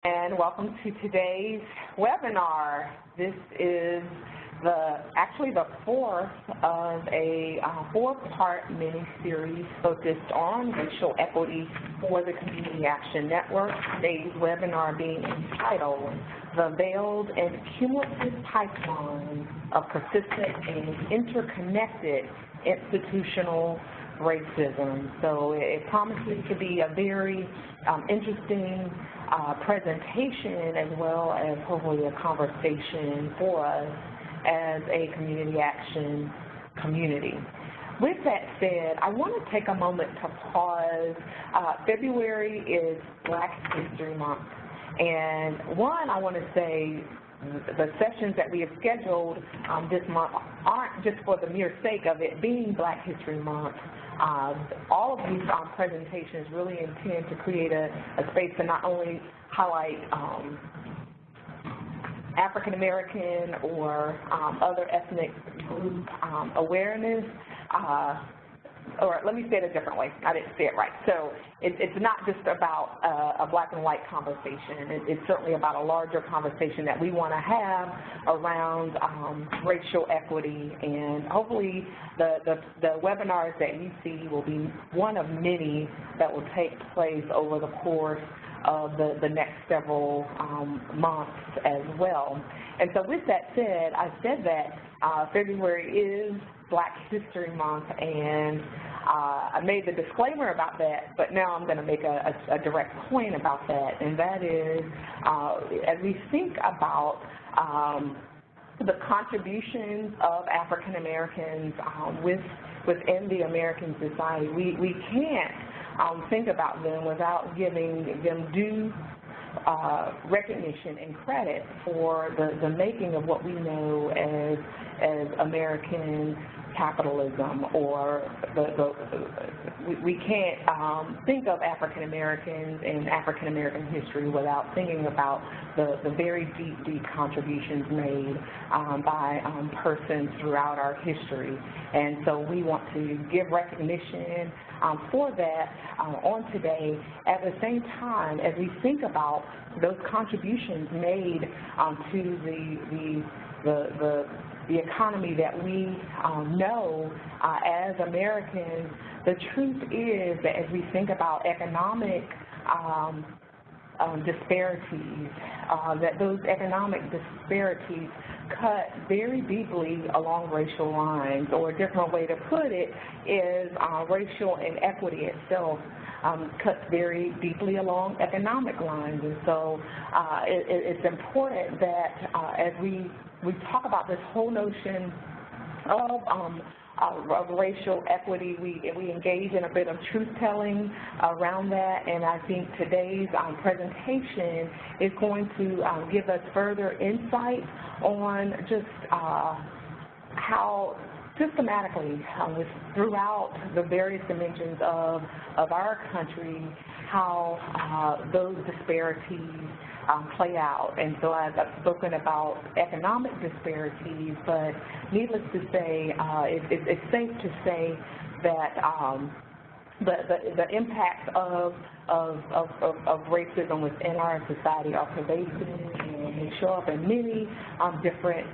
And welcome to today's webinar. This is actually the fourth of a four-part mini-series focused on racial equity for the Community Action Network. Today's webinar being entitled "The Veiled and Cumulative Pipeline of Persistent and Interconnected Institutional Racism." So it promises to be a very interesting presentation, as well as hopefully a conversation for us as a community action community. With that said, I want to take a moment to pause. February is Black History Month, and I want to say the sessions that we have scheduled this month aren't just for the mere sake of it being Black History Month. All of these presentations really intend to create a space to not only highlight African American or other ethnic group awareness, or let me say it a different way. I didn't say it right. So it's not just about a black and white conversation. It's certainly about a larger conversation that we want to have around racial equity, and hopefully the webinars that you see will be one of many that will take place over the course of the next several months as well. And so with that said, I said that February is Black History Month, and I made the disclaimer about that, but now I'm going to make a direct point about that, and that is as we think about the contributions of African Americans within the American society, we can't think about them without giving them due recognition and credit for the making of what we know as American capitalism, or we can't think of African Americans and African American history without thinking about the very deep contributions made by persons throughout our history. And so we want to give recognition for that on today. At the same time, as we think about those contributions made to the economy that we know as Americans, the truth is that as we think about economic disparities, that those economic disparities cut very deeply along racial lines, or a different way to put it is racial inequity itself cuts very deeply along economic lines. And so it's important that as we talk about this whole notion of racial equity, we engage in a bit of truth-telling around that, and I think today's presentation is going to give us further insight on just how systematically throughout the various dimensions of our country, how those disparities play out. And so I've spoken about economic disparities, but needless to say, it's safe to say that the impacts of racism within our society are pervasive, and they show up in many different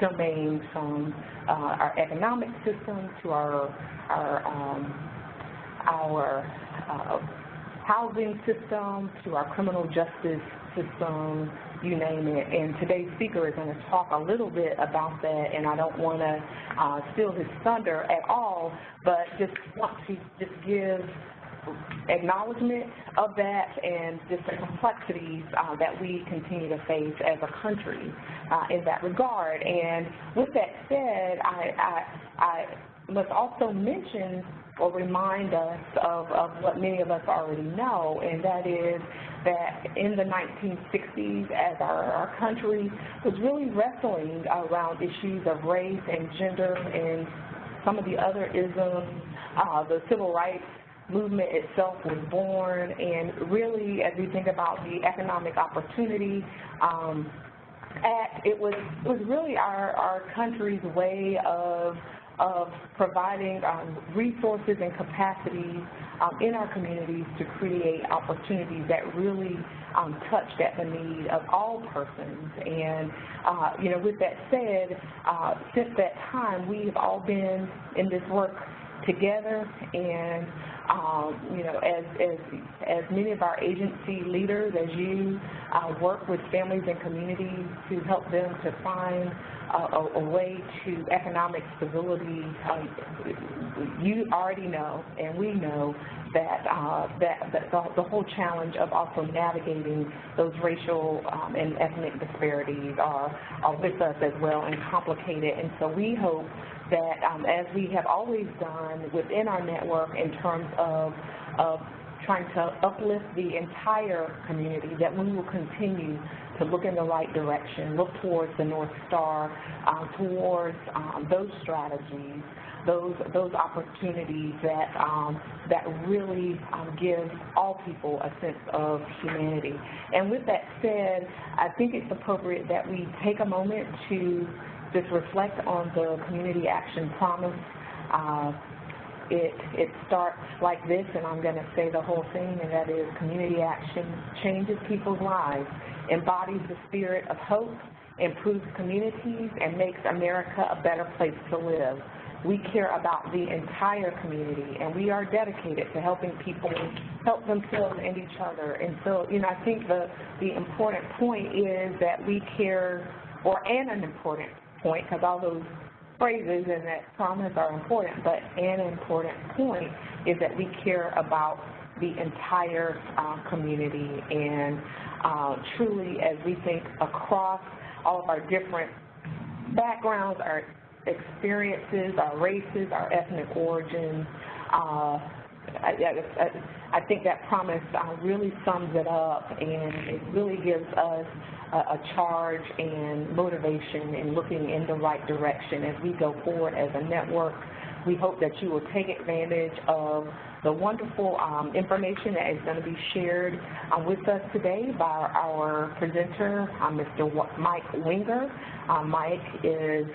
domains, from our economic system to our housing system to our criminal justice system, you name it. And today's speaker is going to talk a little bit about that, and I don't want to steal his thunder at all, but just want to give acknowledgement of that and just the complexities that we continue to face as a country in that regard. And with that said, I must also mention or remind us of what many of us already know, and that is that in the 1960s, as our country was really wrestling around issues of race and gender and some of the other isms, the civil rights movement itself was born. And really, as we think about the Economic Opportunity Act, it was really our country's way of providing resources and capacities in our communities to create opportunities that really touched at the need of all persons. And, with that said, since that time, we've all been in this work together, and as many of our agency leaders, as you work with families and communities to help them to find a way to economic stability, you already know, and we know that the whole challenge of also navigating those racial and ethnic disparities are with us as well and complicated. And so we hope that as we have always done within our network in terms of trying to uplift the entire community, that we will continue to look in the right direction, look towards the North Star, towards those strategies, those opportunities that really give all people a sense of humanity. And with that said, I think it's appropriate that we take a moment to just reflect on the community action promise. It starts like this, and I'm going to say the whole thing, and that is community action changes people's lives, embodies the spirit of hope, improves communities, and makes America a better place to live. We care about the entire community, and we are dedicated to helping people help themselves and each other. And so, I think the important point is that we care, and an important point, because all those phrases and that promise are important, but an important point is that we care about the entire community, and truly, as we think across all of our different backgrounds, our experiences, our races, our ethnic origins, I think that promise really sums it up, and it really gives us a charge and motivation in looking in the right direction as we go forward as a network. We hope that you will take advantage of the wonderful information that is going to be shared with us today by our presenter, Mr. Mike Wenger. Mike is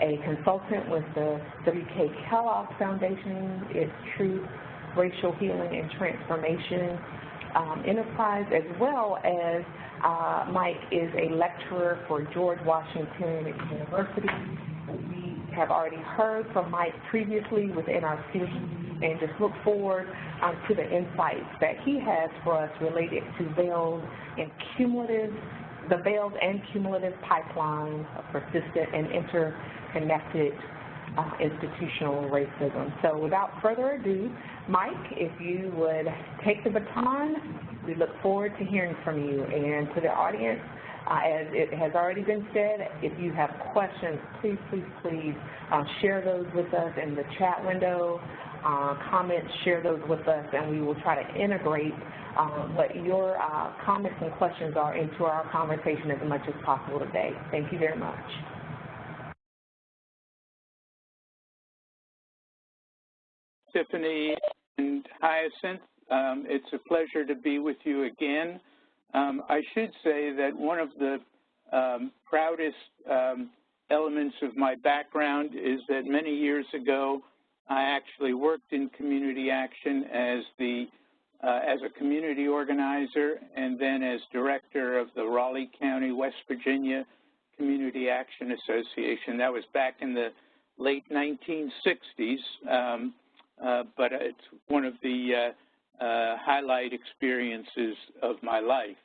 a consultant with the W.K. Kellogg Foundation. It's Truth, Racial Healing, and Transformation Enterprise, as well as Mike is a lecturer for George Washington University. We have already heard from Mike previously within our series, and just look forward to the insights that he has for us related to veiled and cumulative pipeline of persistent and interconnected institutional racism. So without further ado, Mike, if you would take the baton, we look forward to hearing from you. And to the audience, as it has already been said, if you have questions, please share those with us in the chat window. Comments, share those with us, and we will try to integrate what your comments and questions are into our conversation as much as possible today. Thank you very much. Tiffany and Hyacinth, it's a pleasure to be with you again. I should say that one of the proudest elements of my background is that many years ago, I actually worked in community action as a community organizer, and then as director of the Raleigh County, West Virginia Community Action Association. That was back in the late 1960s, but it's one of the highlight experiences of my life.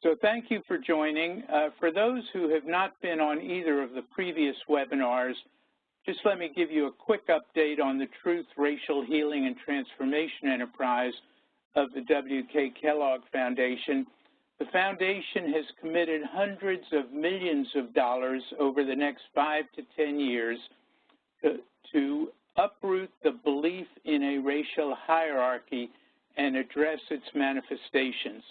So thank you for joining. For those who have not been on either of the previous webinars, just let me give you a quick update on the Truth, Racial Healing, and Transformation Enterprise of the W.K. Kellogg Foundation. The foundation has committed hundreds of millions of dollars over the next 5 to 10 years to uproot the belief in a racial hierarchy and address its manifestations.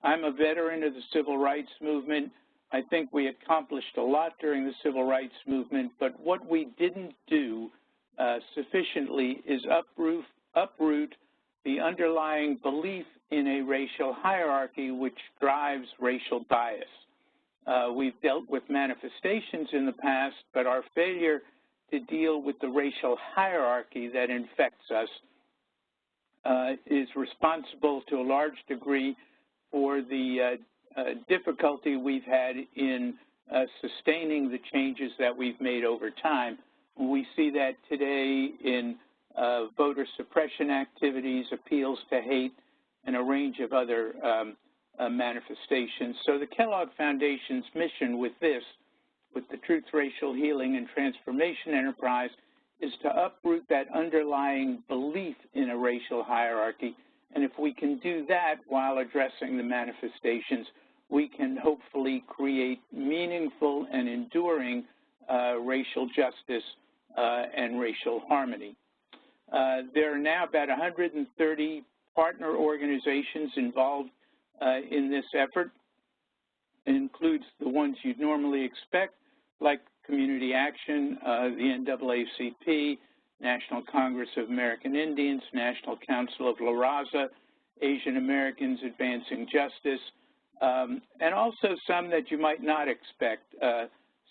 I'm a veteran of the civil rights movement. I think we accomplished a lot during the civil rights movement, but what we didn't do sufficiently is uproot the underlying belief in a racial hierarchy which drives racial bias. We've dealt with manifestations in the past, but our failure to deal with the racial hierarchy that infects us is responsible to a large degree for the difficulty we've had in sustaining the changes that we've made over time. We see that today in voter suppression activities, appeals to hate, and a range of other manifestations. So the Kellogg Foundation's mission with the Truth, Racial Healing, and Transformation Enterprise is to uproot that underlying belief in a racial hierarchy. And if we can do that while addressing the manifestations, we can hopefully create meaningful and enduring racial justice and racial harmony. There are now about 130 partner organizations involved in this effort. It includes the ones you'd normally expect, like Community Action, the NAACP, National Congress of American Indians, National Council of La Raza, Asian Americans Advancing Justice, and also some that you might not expect,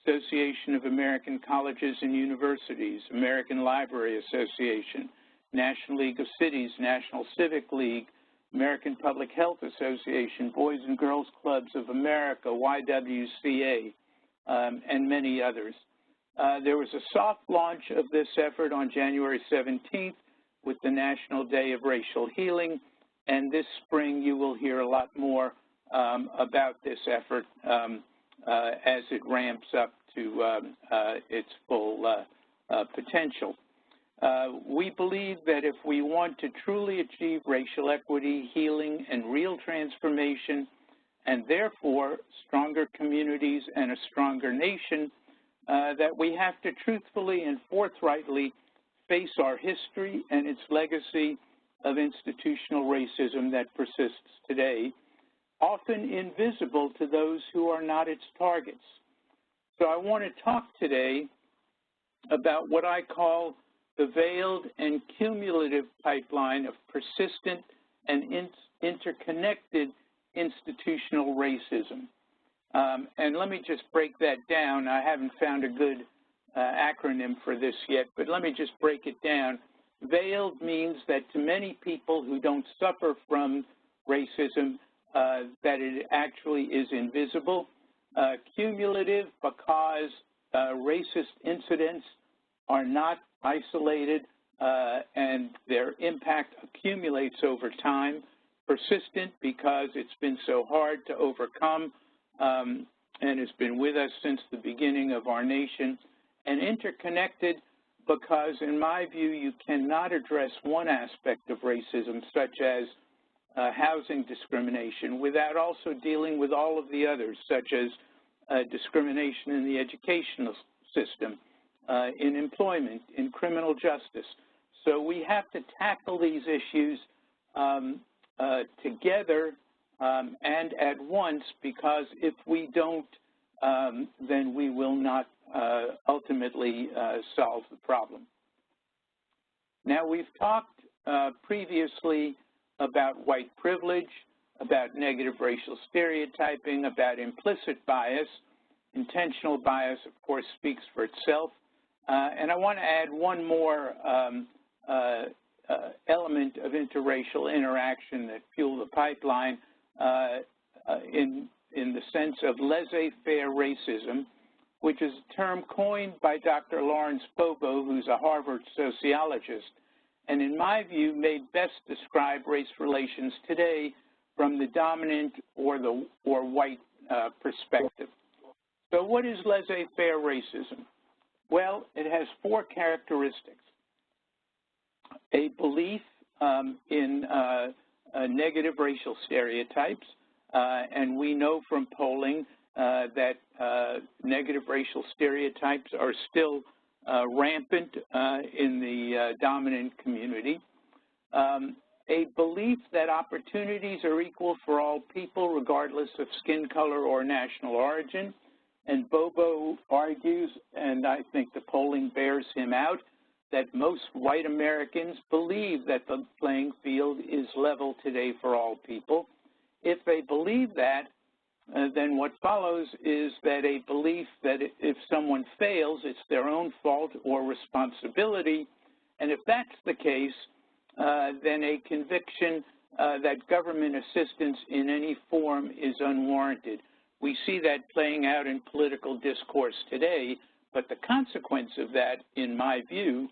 Association of American Colleges and Universities, American Library Association, National League of Cities, National Civic League, American Public Health Association, Boys and Girls Clubs of America, YWCA, and many others. There was a soft launch of this effort on January 17th with the National Day of Racial Healing, and this spring you will hear a lot more about this effort as it ramps up to its full potential. We believe that if we want to truly achieve racial equity, healing, and real transformation, and therefore stronger communities and a stronger nation, that we have to truthfully and forthrightly face our history and its legacy of institutional racism that persists today, often invisible to those who are not its targets. So I want to talk today about what I call the veiled and cumulative pipeline of persistent and interconnected institutional racism. And let me just break that down. I haven't found a good acronym for this yet, but let me just break it down. Veiled means that to many people who don't suffer from racism, that it actually is invisible. Cumulative because racist incidents are not isolated and their impact accumulates over time. Persistent because it's been so hard to overcome and has been with us since the beginning of our nation. And interconnected because, in my view, you cannot address one aspect of racism, such as housing discrimination, without also dealing with all of the others, such as discrimination in the educational system, in employment, in criminal justice. So we have to tackle these issues together and at once, because if we don't, then we will not ultimately solve the problem. Now, we've talked previously about white privilege, about negative racial stereotyping, about implicit bias. Intentional bias, of course, speaks for itself. And I want to add one more element of interracial interaction that fuel the pipeline in the sense of laissez-faire racism, which is a term coined by Dr. Lawrence Bobo, who's a Harvard sociologist, and in my view may best describe race relations today from the dominant or white perspective. So what is laissez-faire racism? Well, it has four characteristics. A belief in negative racial stereotypes, and we know from polling that negative racial stereotypes are still rampant in the dominant community. A belief that opportunities are equal for all people regardless of skin color or national origin. And Bobo argues, and I think the polling bears him out, that most white Americans believe that the playing field is level today for all people. If they believe that, then what follows is that a belief that if someone fails, it's their own fault or responsibility. And if that's the case, than a conviction that government assistance in any form is unwarranted. We see that playing out in political discourse today, but the consequence of that, in my view,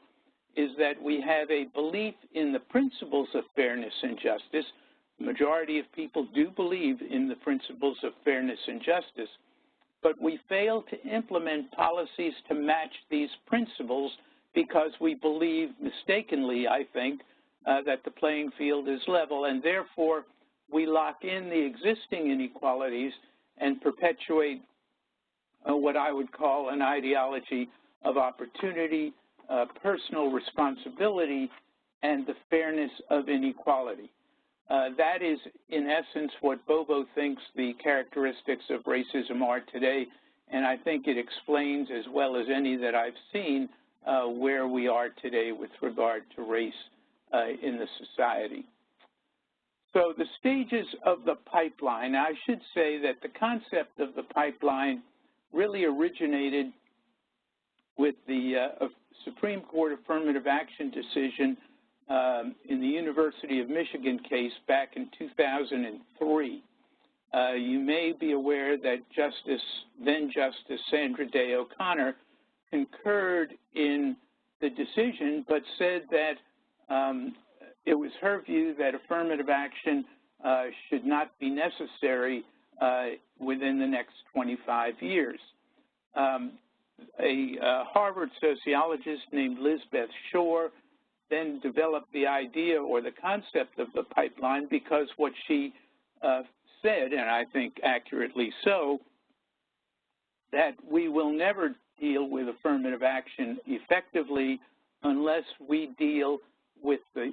is that we have a belief in the principles of fairness and justice. The majority of people do believe in the principles of fairness and justice, but we fail to implement policies to match these principles because we believe, mistakenly, I think, that the playing field is level, and therefore we lock in the existing inequalities and perpetuate what I would call an ideology of opportunity, personal responsibility, and the fairness of inequality. That is, in essence, what Bobo thinks the characteristics of racism are today, and I think it explains, as well as any that I've seen, where we are today with regard to race in the society. So the stages of the pipeline, I should say that the concept of the pipeline really originated with the Supreme Court affirmative action decision in the University of Michigan case back in 2003. You may be aware that then Justice Sandra Day O'Connor concurred in the decision, but said that it was her view that affirmative action should not be necessary within the next 25 years. A Harvard sociologist named Lizbeth Shore then developed the idea or the concept of the pipeline because what she said, and I think accurately so, that we will never deal with affirmative action effectively unless we deal with the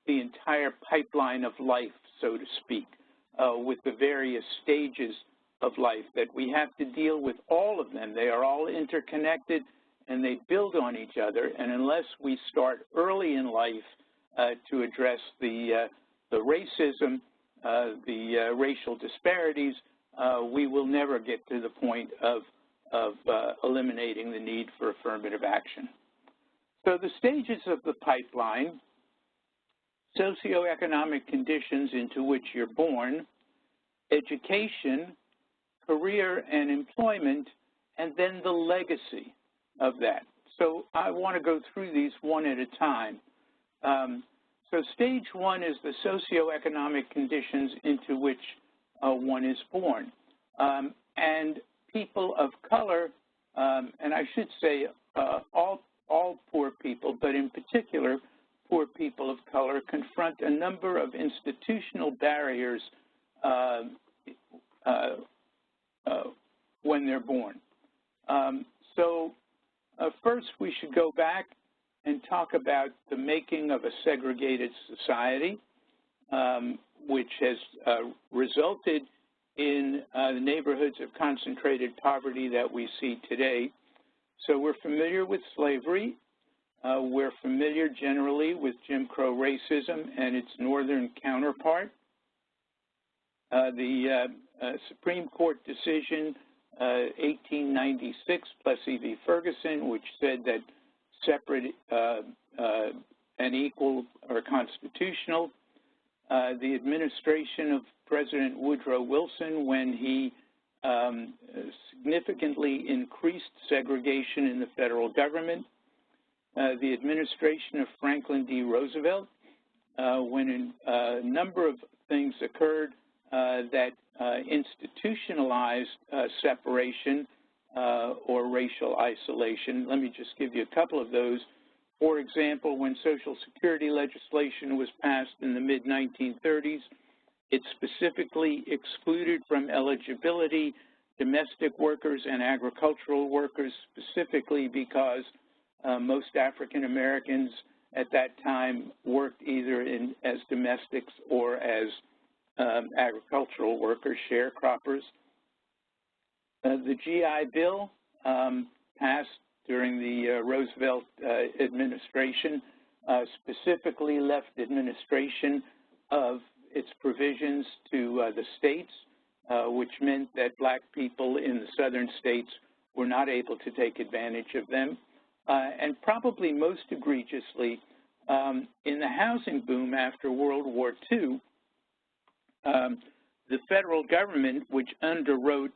entire pipeline of life, so to speak, with the various stages of life, that we have to deal with all of them. They are all interconnected and they build on each other, and unless we start early in life to address the racism, the racial disparities, we will never get to the point of eliminating the need for affirmative action. So the stages of the pipeline: socioeconomic conditions into which you're born, education, career and employment, and then the legacy of that. So I want to go through these one at a time. So stage one is the socioeconomic conditions into which one is born. And people of color, and I should say all poor people, but in particular poor people of color, confront a number of institutional barriers when they're born. First, we should go back and talk about the making of a segregated society, which has resulted in the neighborhoods of concentrated poverty that we see today. So we're familiar with slavery. We're familiar generally with Jim Crow racism and its northern counterpart. The Supreme Court decision 1896, Plessy v. Ferguson, which said that separate and equal are constitutional. The administration of President Woodrow Wilson, when he significantly increased segregation in the federal government. The administration of Franklin D. Roosevelt, when a number of things occurred that institutionalized separation or racial isolation. Let me just give you a couple of those. For example, when Social Security legislation was passed in the mid-1930s, it specifically excluded from eligibility domestic workers and agricultural workers, specifically because most African Americans at that time worked either as domestics or as agricultural workers, sharecroppers. The GI Bill passed during the Roosevelt administration specifically left administration of its provisions to the states, which meant that black people in the southern states were not able to take advantage of them. And probably most egregiously, in the housing boom after World War II, the federal government, which underwrote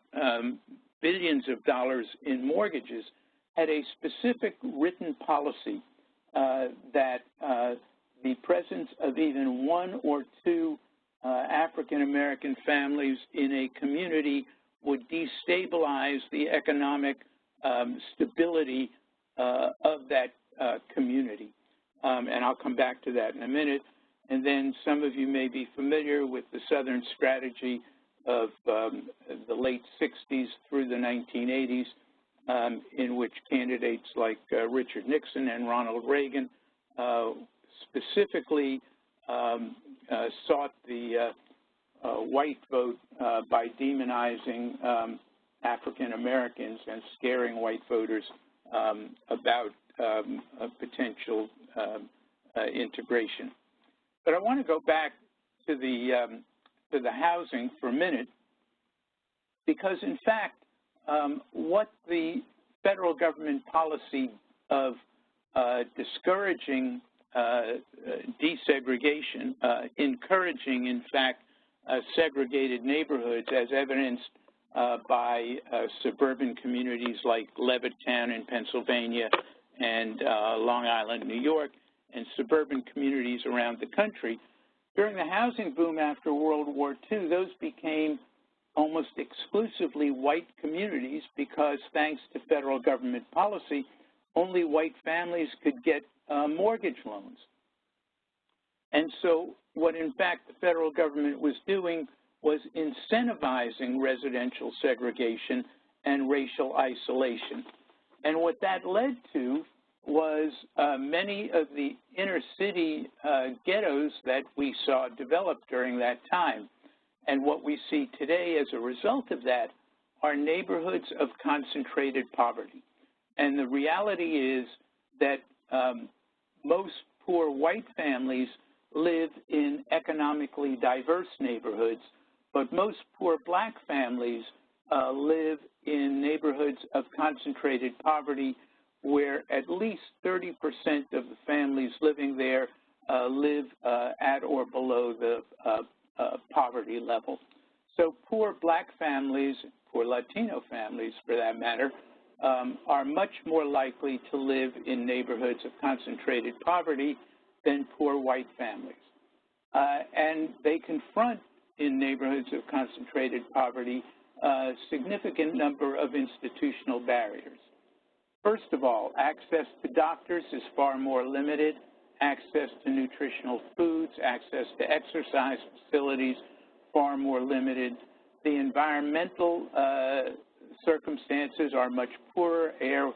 billions of dollars in mortgages, had a specific written policy that the presence of even one or two African-American families in a community would destabilize the economic stability of that community. And I'll come back to that in a minute. And then some of you may be familiar with the Southern strategy of the late 60s through the 1980s, in which candidates like Richard Nixon and Ronald Reagan specifically sought the white vote by demonizing African Americans and scaring white voters about a potential integration. But I want to go back to the housing for a minute, because in fact, what the federal government policy of discouraging desegregation, encouraging, in fact, segregated neighborhoods, as evidenced by suburban communities like Levittown in Pennsylvania and Long Island, New York, and suburban communities around the country. During the housing boom after World War II, those became almost exclusively white communities because, thanks to federal government policy, only white families could get mortgage loans. And so what, in fact, the federal government was doing was incentivizing residential segregation and racial isolation. And what that led to was many of the inner city ghettos that we saw develop during that time. And what we see today as a result of that are neighborhoods of concentrated poverty. And the reality is that most poor white families live in economically diverse neighborhoods, but most poor black families live in neighborhoods of concentrated poverty where at least 30% of the families living there live at or below the poverty level. So poor black families, poor Latino families for that matter, are much more likely to live in neighborhoods of concentrated poverty than poor white families. And they confront in neighborhoods of concentrated poverty a significant number of institutional barriers. First of all, access to doctors is far more limited, access to nutritional foods, access to exercise facilities far more limited. The environmental circumstances are much poorer. Air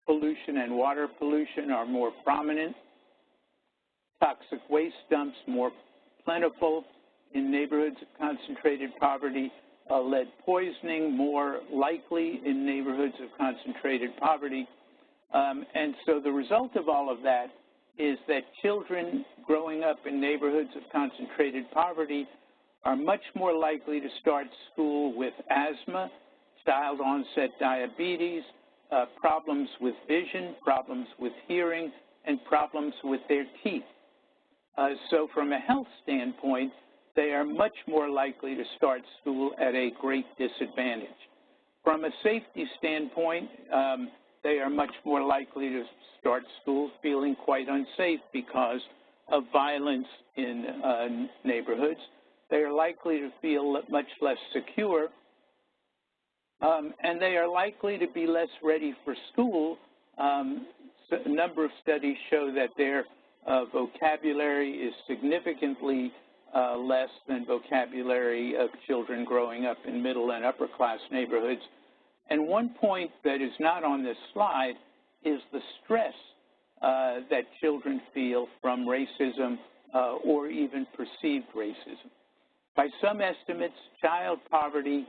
pollution and water pollution are more prominent. Toxic waste dumps more plentiful in neighborhoods of concentrated poverty. Lead poisoning more likely in neighborhoods of concentrated poverty. And so the result of all of that is that children growing up in neighborhoods of concentrated poverty are much more likely to start school with asthma, child-onset diabetes, problems with vision, problems with hearing, and problems with their teeth. So from a health standpoint, they are much more likely to start school at a great disadvantage. From a safety standpoint, they are much more likely to start school feeling quite unsafe because of violence in neighborhoods. They are likely to feel much less secure, and they are likely to be less ready for school. So a number of studies show that their vocabulary is significantly less than vocabulary of children growing up in middle and upper class neighborhoods. And one point that is not on this slide is the stress that children feel from racism or even perceived racism. By some estimates, child poverty,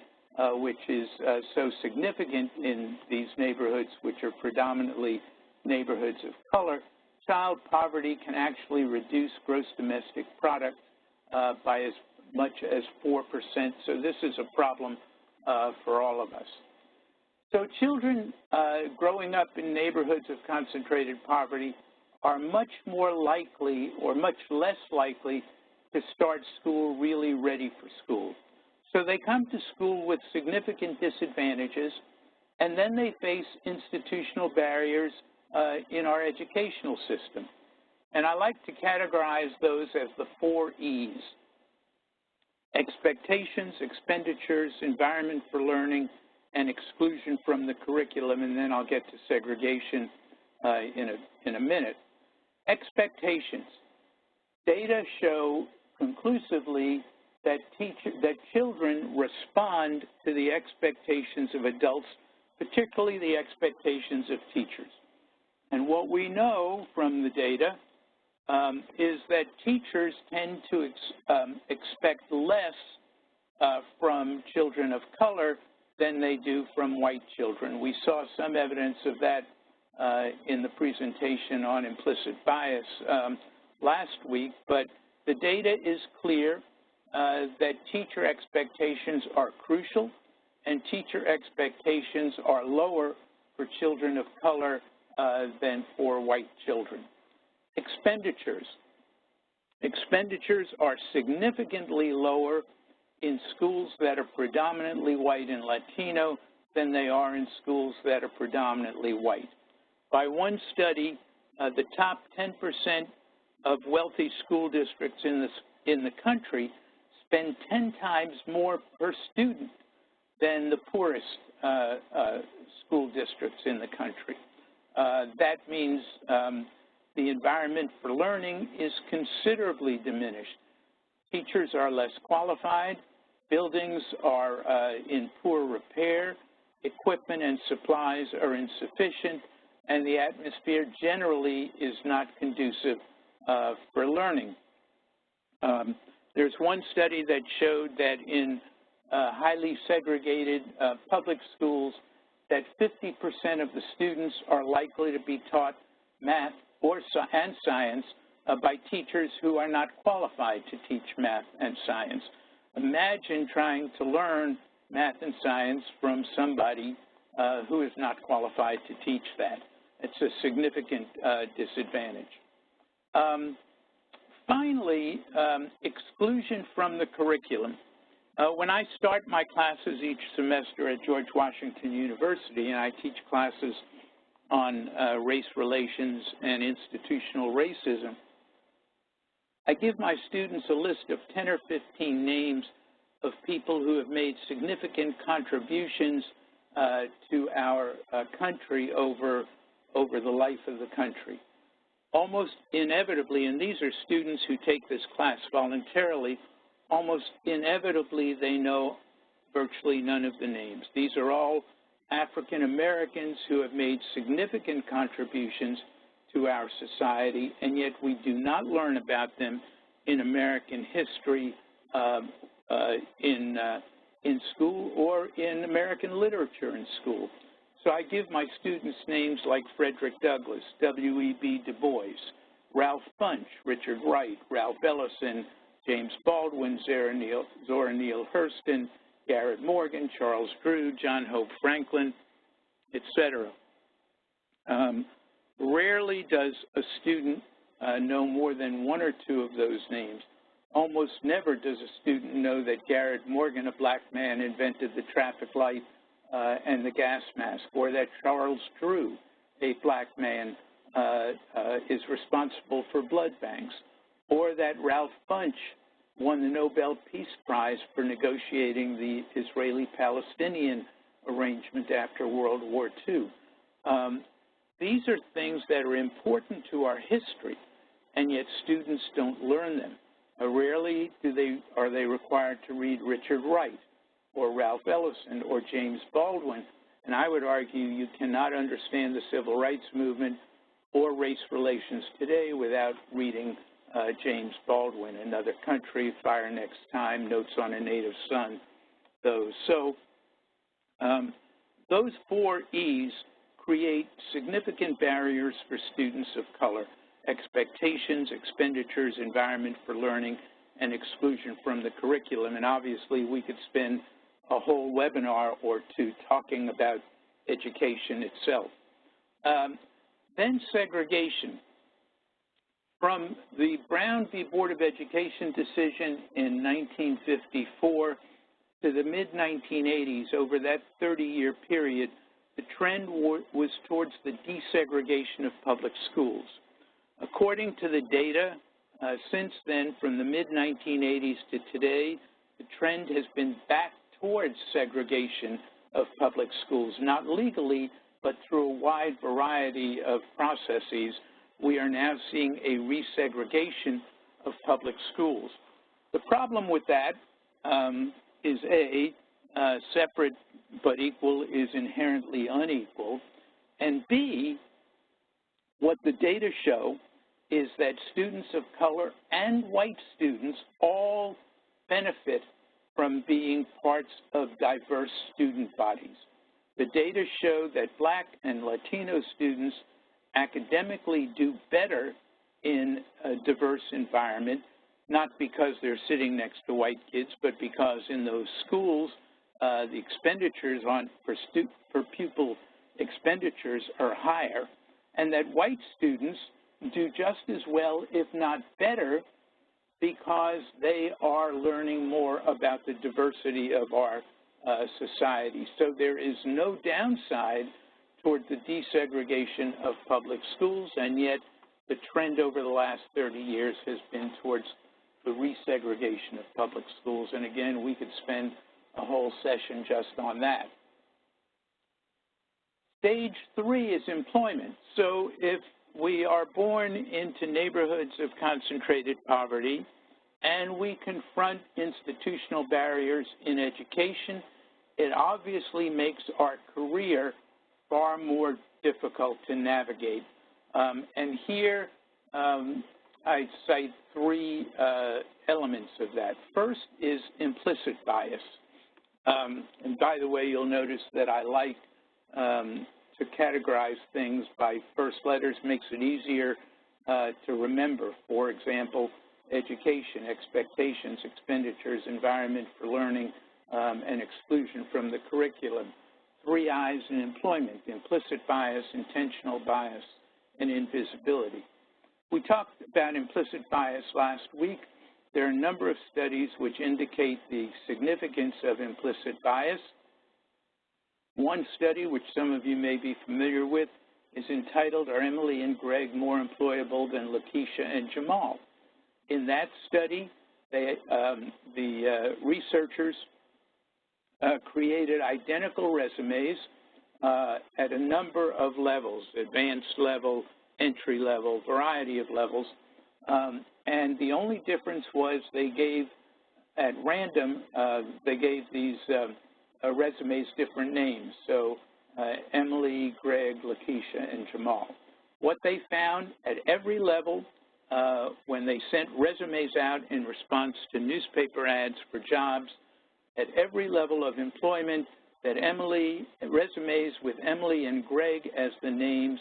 which is so significant in these neighborhoods, which are predominantly neighborhoods of color, child poverty can actually reduce gross domestic product by as much as 4%. So this is a problem for all of us. So children growing up in neighborhoods of concentrated poverty are much more likely or much less likely to start school really ready for school. So they come to school with significant disadvantages, and then they face institutional barriers in our educational system. And I like to categorize those as the 4 E's: expectations, expenditures, environment for learning, and exclusion from the curriculum, and then I'll get to segregation in a minute. Expectations. Data show conclusively that children respond to the expectations of adults, particularly the expectations of teachers. And what we know from the data is that teachers tend to expect less from children of color than they do from white children. We saw some evidence of that in the presentation on implicit bias last week, but the data is clear that teacher expectations are crucial, and teacher expectations are lower for children of color than for white children. Expenditures. Expenditures are significantly lower in schools that are predominantly white and Latino than they are in schools that are predominantly white. By one study, the top 10% of wealthy school districts in the country spend 10 times more per student than the poorest school districts in the country. That means the environment for learning is considerably diminished. Teachers are less qualified, buildings are in poor repair, equipment and supplies are insufficient, and the atmosphere generally is not conducive for learning. There's one study that showed that in highly segregated public schools that 50% of the students are likely to be taught math and science by teachers who are not qualified to teach math and science. Imagine trying to learn math and science from somebody who is not qualified to teach that. It's a significant disadvantage. Finally, exclusion from the curriculum. When I start my classes each semester at George Washington University, and I teach classes on race relations and institutional racism, I give my students a list of 10 or 15 names of people who have made significant contributions to our country over the life of the country. Almost inevitably, and these are students who take this class voluntarily, almost inevitably they know virtually none of the names. These are all African Americans who have made significant contributions to our society, and yet we do not learn about them in American history in school or in American literature in school. So I give my students names like Frederick Douglass, W.E.B. Du Bois, Ralph Bunche, Richard Wright, Ralph Ellison, James Baldwin, Zora Neale Hurston, Garrett Morgan, Charles Drew, John Hope Franklin, etc. Rarely does a student know more than one or two of those names. Almost never does a student know that Garrett Morgan, a black man, invented the traffic light and the gas mask, or that Charles Drew, a black man, is responsible for blood banks, or that Ralph Bunche won the Nobel Peace Prize for negotiating the Israeli-Palestinian arrangement after World War II. These are things that are important to our history, and yet students don't learn them. Rarely are they required to read Richard Wright or Ralph Ellison or James Baldwin, and I would argue you cannot understand the civil rights movement or race relations today without reading James Baldwin, Another Country, Fire Next Time, Notes on a Native Son, those. So those 4 E's create significant barriers for students of color: expectations, expenditures, environment for learning, and exclusion from the curriculum. And obviously we could spend a whole webinar or two talking about education itself. Then segregation. From the Brown v. Board of Education decision in 1954 to the mid-1980s, over that 30-year period, the trend was towards the desegregation of public schools. According to the data since then, from the mid-1980s to today, the trend has been back towards segregation of public schools, not legally, but through a wide variety of processes. We are now seeing a resegregation of public schools. The problem with that is A, separate but equal is inherently unequal, and B, what the data show is that students of color and white students all benefit from being parts of diverse student bodies. The data show that Black and Latino students academically do better in a diverse environment, not because they're sitting next to white kids, but because in those schools, the expenditures per pupil expenditures are higher, and that white students do just as well, if not better, because they are learning more about the diversity of our society. So there is no downside toward the desegregation of public schools, and yet the trend over the last 30 years has been towards the resegregation of public schools. And again, we could spend a whole session just on that. Stage 3 is employment. So if we are born into neighborhoods of concentrated poverty and we confront institutional barriers in education, it obviously makes our career far more difficult to navigate. And here I cite 3 elements of that. First is implicit bias. And by the way, you'll notice that I like to categorize things by first letters, makes it easier to remember. For example, education, expectations, expenditures, environment for learning, and exclusion from the curriculum. 3 I's in employment: implicit bias, intentional bias, and invisibility. We talked about implicit bias last week. There are a number of studies which indicate the significance of implicit bias. One study, which some of you may be familiar with, is entitled, "Are Emily and Greg More Employable Than Lakeisha and Jamal?" In that study, the researchers created identical resumes at a number of levels: advanced level, entry level, variety of levels. And the only difference was they gave, at random, they gave these resumes different names. So Emily, Greg, Lakeisha, and Jamal. What they found at every level, when they sent resumes out in response to newspaper ads for jobs, at every level of employment, that resumes with Emily and Greg as the names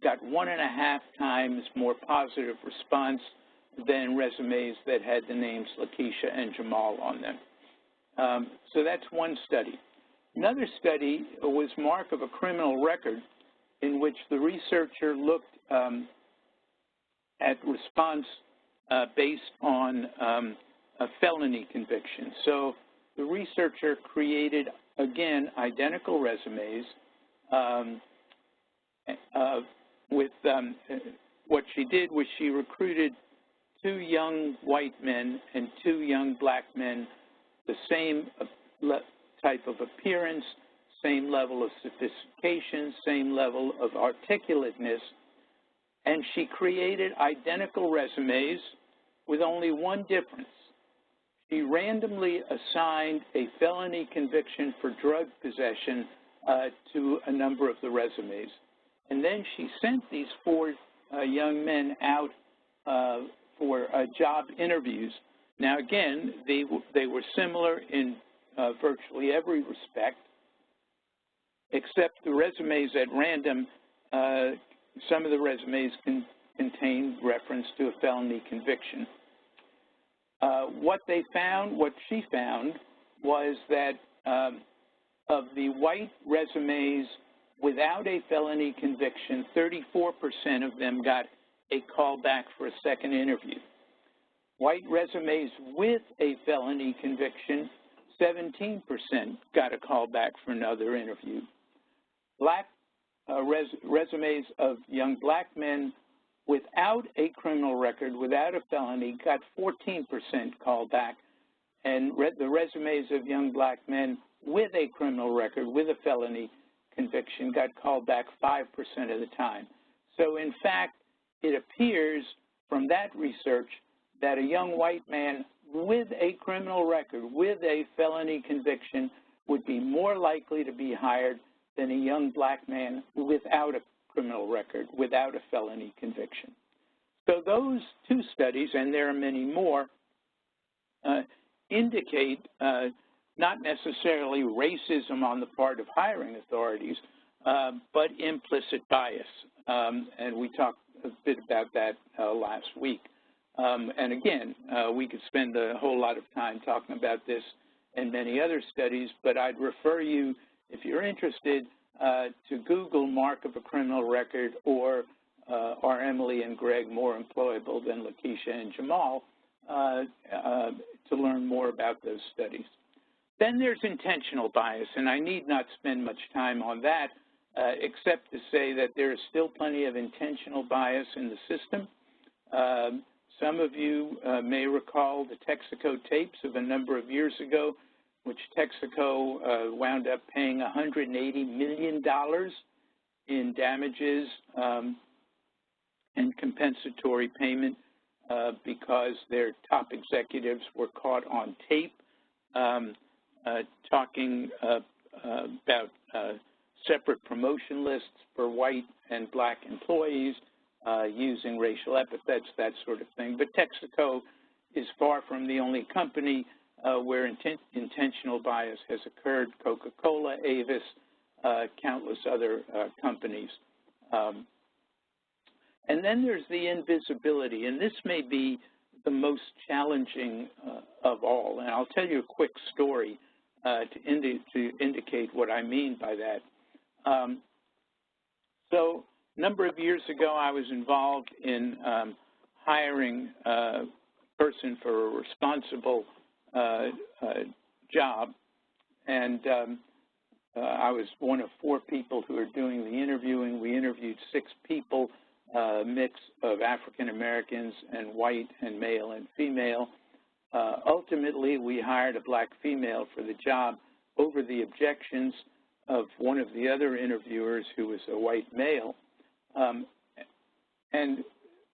got 1.5 times more positive response than resumes that had the names Lakeisha and Jamal on them. So that's one study. Another study was mark of a criminal record, in which the researcher looked at response based on a felony conviction. So the researcher created, again, identical resumes what she did was she recruited 2 young white men and 2 young black men, the same type of appearance, same level of sophistication, same level of articulateness, and she created identical resumes with only one difference. She randomly assigned a felony conviction for drug possession to a number of the resumes. And then she sent these 4 young men out for job interviews. Now, again, they were similar in virtually every respect, except the resumes at random. Some of the resumes contained reference to a felony conviction. What she found was that of the white resumes without a felony conviction, 34% of them got a callback for a second interview. White resumes with a felony conviction, 17% got a callback for another interview. Black resumes of young black men without a criminal record, without a felony, got 14% callback, and the resumes of young black men with a criminal record, with a felony conviction, got called back 5% of the time. So in fact, it appears from that research that a young white man with a criminal record, with a felony conviction, would be more likely to be hired than a young black man without a criminal record, without a felony conviction. So those two studies, and there are many more, indicate not necessarily racism on the part of hiring authorities, but implicit bias. And we talked a bit about that last week. And again, we could spend a whole lot of time talking about this and many other studies, but I'd refer you, if you're interested, to Google mark of a criminal record, or are Emily and Greg more employable than Lakeisha and Jamal, to learn more about those studies. Then there's intentional bias, and I need not spend much time on that, except to say that there is still plenty of intentional bias in the system. Some of you may recall the Texaco tapes of a number of years ago, which Texaco wound up paying $180 million in damages and compensatory payment because their top executives were caught on tape talking about separate promotion lists for white and black employees, using racial epithets, that sort of thing. But Texaco is far from the only company where intentional bias has occurred. Coca-Cola, Avis, countless other companies. And then there's the invisibility, and this may be the most challenging of all. And I'll tell you a quick story to indicate what I mean by that. So a number of years ago, I was involved in hiring a person for a responsible job, and I was one of 4 people who were doing the interviewing. We interviewed 6 people, a mix of African Americans and white and male and female. Ultimately, we hired a black female for the job over the objections of one of the other interviewers who was a white male, and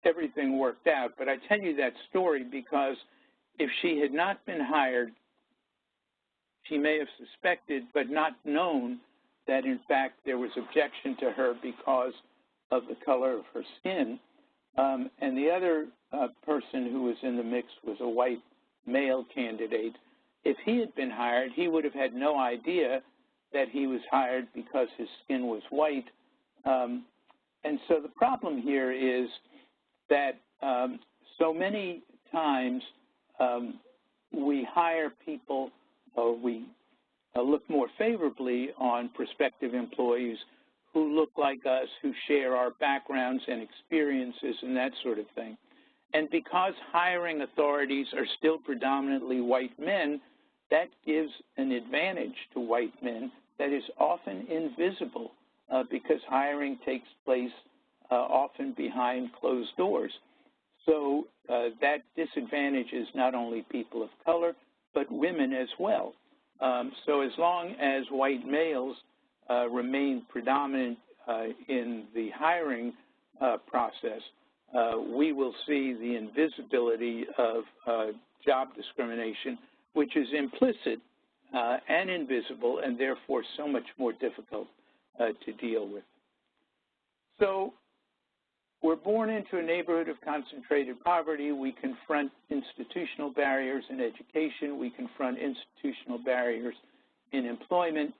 everything worked out. But I tell you that story because if she had not been hired, she may have suspected but not known that, in fact, there was objection to her because of the color of her skin. And the other person who was in the mix was a white male candidate. If he had been hired, he would have had no idea that he was hired because his skin was white. And so the problem here is that so many times we hire people, or we look more favorably on prospective employees who look like us, who share our backgrounds and experiences and that sort of thing. And because hiring authorities are still predominantly white men, that gives an advantage to white men that is often invisible because hiring takes place often behind closed doors. So that disadvantages not only people of color, but women as well. So as long as white males remain predominant in the hiring process, we will see the invisibility of job discrimination, which is implicit and invisible, and therefore so much more difficult to deal with. So we're born into a neighborhood of concentrated poverty. We confront institutional barriers in education. We confront institutional barriers in employment.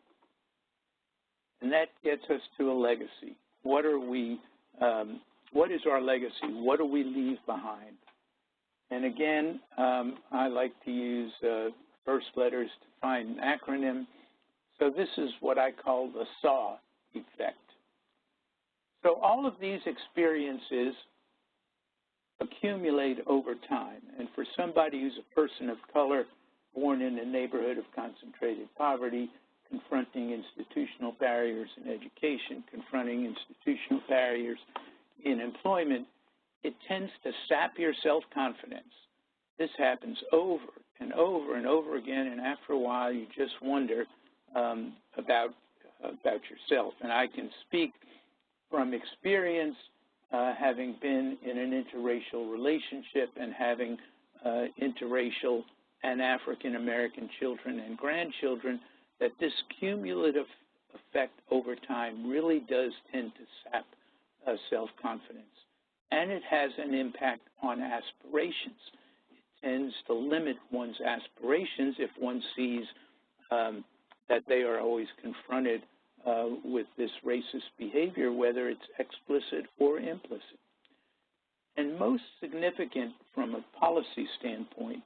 And that gets us to a legacy. What are we, what is our legacy? What do we leave behind? And again, I like to use first letters to find an acronym. So this is what I call the SAW effect. So all of these experiences accumulate over time. And for somebody who's a person of color, born in a neighborhood of concentrated poverty, confronting institutional barriers in education, confronting institutional barriers in employment, it tends to sap your self-confidence. This happens over and over and over again, and after a while you just wonder about yourself. And I can speak from experience, having been in an interracial relationship and having interracial and African-American children and grandchildren, that this cumulative effect over time really does tend to sap self-confidence. And it has an impact on aspirations. It tends to limit one's aspirations if one sees that they are always confronted with this racist behavior, whether it's explicit or implicit. And most significant from a policy standpoint,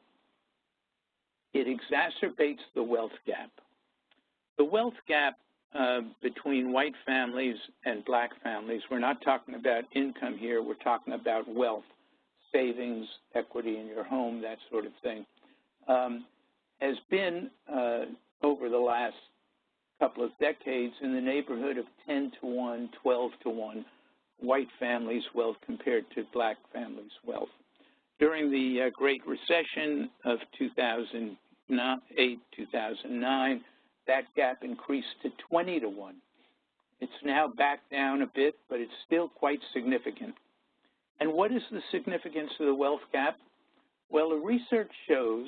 it exacerbates the wealth gap. The wealth gap between white families and black families, we're not talking about income here, we're talking about wealth, savings, equity in your home, that sort of thing, has been over the last couple of decades in the neighborhood of 10 to 1, 12 to 1, white families' wealth compared to black families' wealth. During the Great Recession of 2008, 2009, that gap increased to 20 to 1. It's now back down a bit, but it's still quite significant. And what is the significance of the wealth gap? Well, the research shows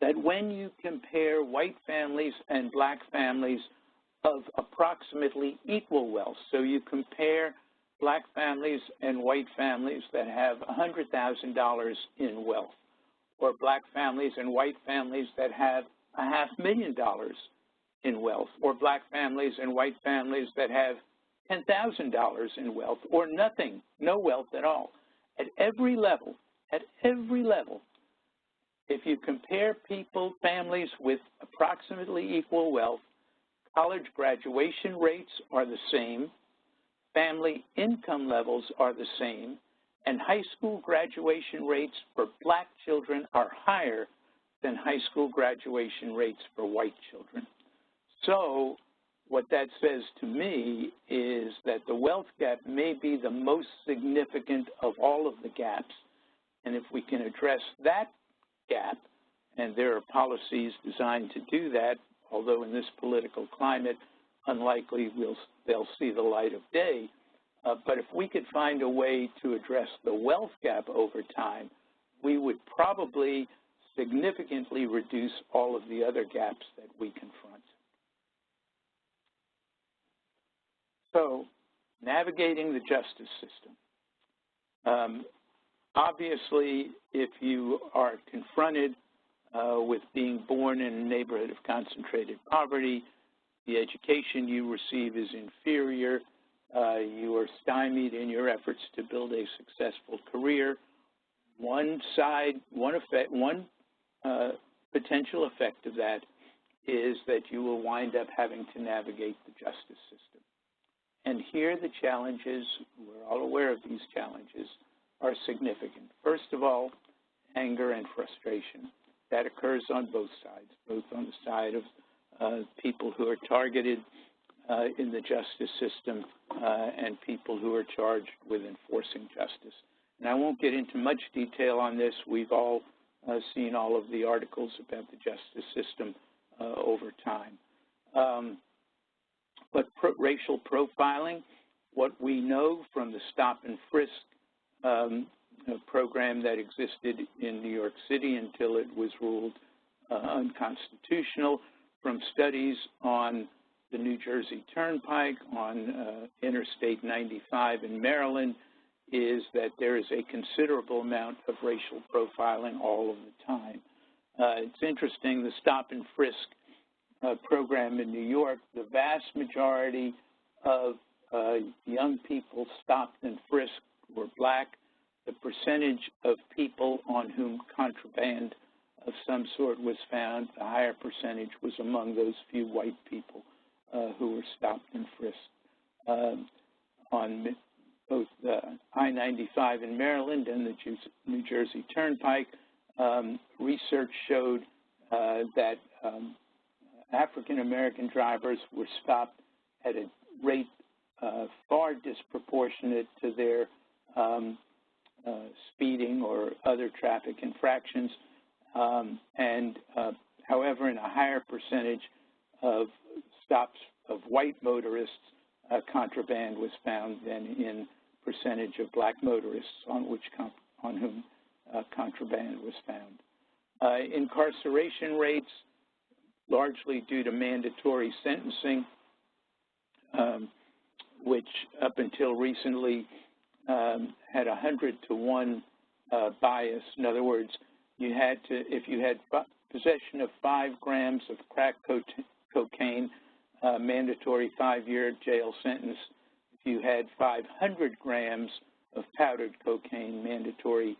that when you compare white families and black families of approximately equal wealth, so you compare black families and white families that have $100,000 in wealth, or black families and white families that have $500,000 in wealth, or black families and white families that have $10,000 in wealth, or nothing, no wealth at all. At every level, if you compare families with approximately equal wealth, college graduation rates are the same, family income levels are the same, and high school graduation rates for black children are higher than high school graduation rates for white children. So what that says to me is that the wealth gap may be the most significant of all of the gaps. And if we can address that gap, and there are policies designed to do that, although in this political climate, unlikely they'll see the light of day. But if we could find a way to address the wealth gap over time, we would probably significantly reduce all of the other gaps that we confront. So, navigating the justice system. Obviously, if you are confronted with being born in a neighborhood of concentrated poverty, the education you receive is inferior, you are stymied in your efforts to build a successful career, one potential effect of that is that you will wind up having to navigate the justice system. And here the challenges, we're all aware of these challenges, are significant. First of all, anger and frustration. That occurs on both sides, both on the side of people who are targeted in the justice system and people who are charged with enforcing justice. And I won't get into much detail on this. We've all seen all of the articles about the justice system over time. But racial profiling, what we know from the stop and frisk program that existed in New York City until it was ruled unconstitutional, from studies on the New Jersey Turnpike, on Interstate 95 in Maryland, is that there is a considerable amount of racial profiling all of the time. It's interesting, the stop and frisk program in New York, the vast majority of young people stopped and frisked were black. The percentage of people on whom contraband of some sort was found, the higher percentage was among those few white people who were stopped and frisked. On both I-95 in Maryland and the New Jersey Turnpike, research showed that African-American drivers were stopped at a rate far disproportionate to their speeding or other traffic infractions, however, in a higher percentage of stops of white motorists, contraband was found than in percentage of black motorists on whom contraband was found. Incarceration rates, largely due to mandatory sentencing, which up until recently had a 100-to-1 bias. In other words, you had to, if you had possession of 5 grams of crack cocaine, mandatory 5-year jail sentence. If you had 500 grams of powdered cocaine, mandatory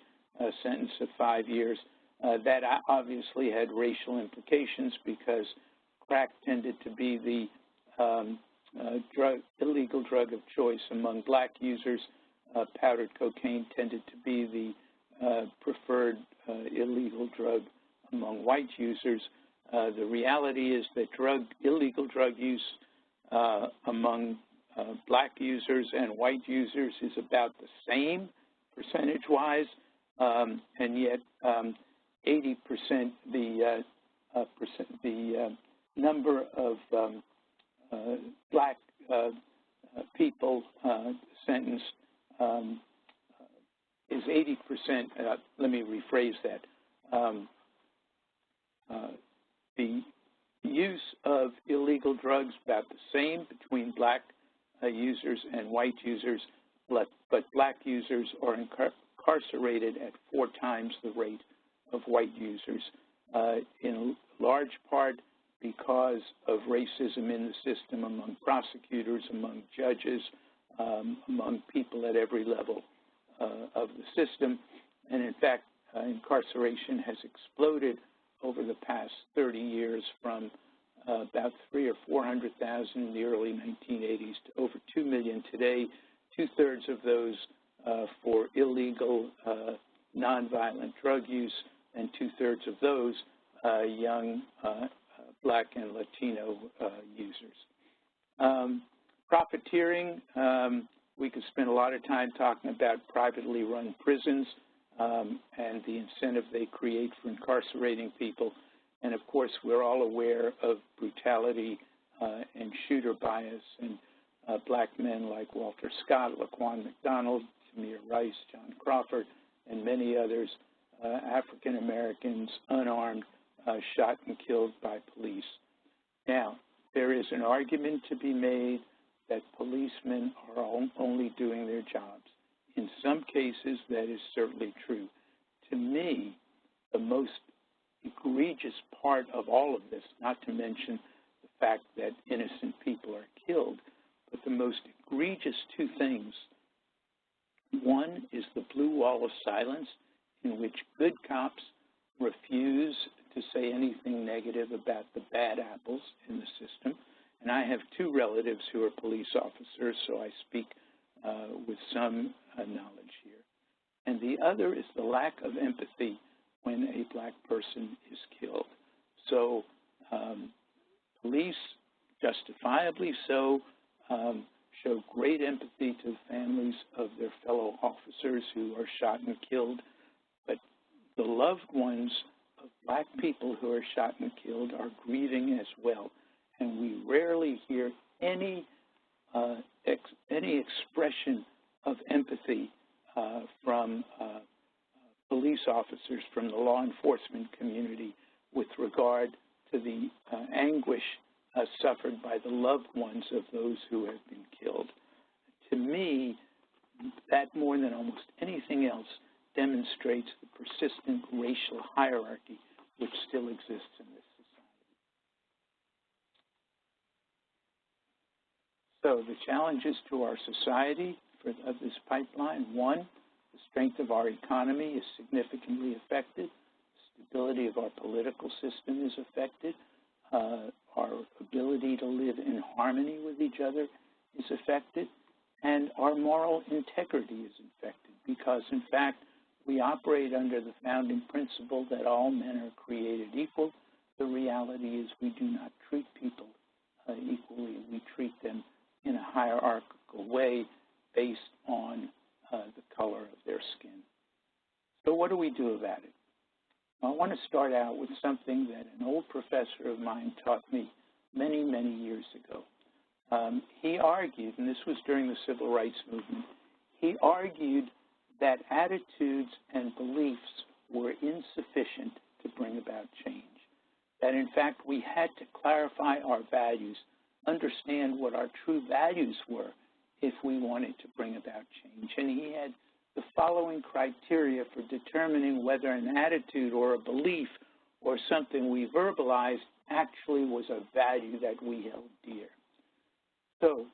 sentence of 5 years. That obviously had racial implications because crack tended to be the illegal drug of choice among black users. Powdered cocaine tended to be the preferred illegal drug among white users. The reality is that illegal drug use among black users and white users is about the same percentage-wise, and yet 80%, the number of black people sentenced is 80%. Let me rephrase that. The use of illegal drugs about the same between black users and white users, but black users are incarcerated at 4 times the rate of white users, in large part because of racism in the system among prosecutors, among judges, among people at every level of the system. And in fact, incarceration has exploded over the past 30 years from about 300,000 or 400,000 in the early 1980s to over 2 million today, 2/3 of those for illegal nonviolent drug use, and 2/3 of those young black and Latino users. Profiteering, we could spend a lot of time talking about privately run prisons and the incentive they create for incarcerating people. And of course, we're all aware of brutality and shooter bias, and black men like Walter Scott, Laquan McDonald, Tamir Rice, John Crawford, and many others, African Americans, unarmed, shot and killed by police. Now, there is an argument to be made that policemen are only doing their jobs. In some cases, that is certainly true. To me, the most egregious part of all of this, not to mention the fact that innocent people are killed, but the most egregious 2 things. One is the blue wall of silence, in which good cops refuse to say anything negative about the bad apples in the system. And I have 2 relatives who are police officers, so I speak with some knowledge here. And the other is the lack of empathy when a black person is killed. So police, justifiably so, show great empathy to the families of their fellow officers who are shot and killed, but the loved ones of black people who are shot and killed are grieving as well. And we rarely hear any expression of empathy from police officers, from the law enforcement community, with regard to the anguish suffered by the loved ones of those who have been killed. To me, that more than almost anything else demonstrates the persistent racial hierarchy which still exists in this society. So the challenges to our society of this pipeline: 1, the strength of our economy is significantly affected. Stability of our political system is affected. Our ability to live in harmony with each other is affected. and our moral integrity is infected because, in fact, we operate under the founding principle that all men are created equal. The reality is we do not treat people equally. We treat them in a hierarchical way based on the color of their skin. So what do we do about it? I want to start out with something that an old professor of mine taught me many, many years ago. He argued, and this was during the Civil Rights Movement, he argued that attitudes and beliefs were insufficient to bring about change. That, in fact, we had to clarify our values, understand what our true values were if we wanted to bring about change. And he had the following criteria for determining whether an attitude or a belief or something we verbalized actually was a value that we held dear. So,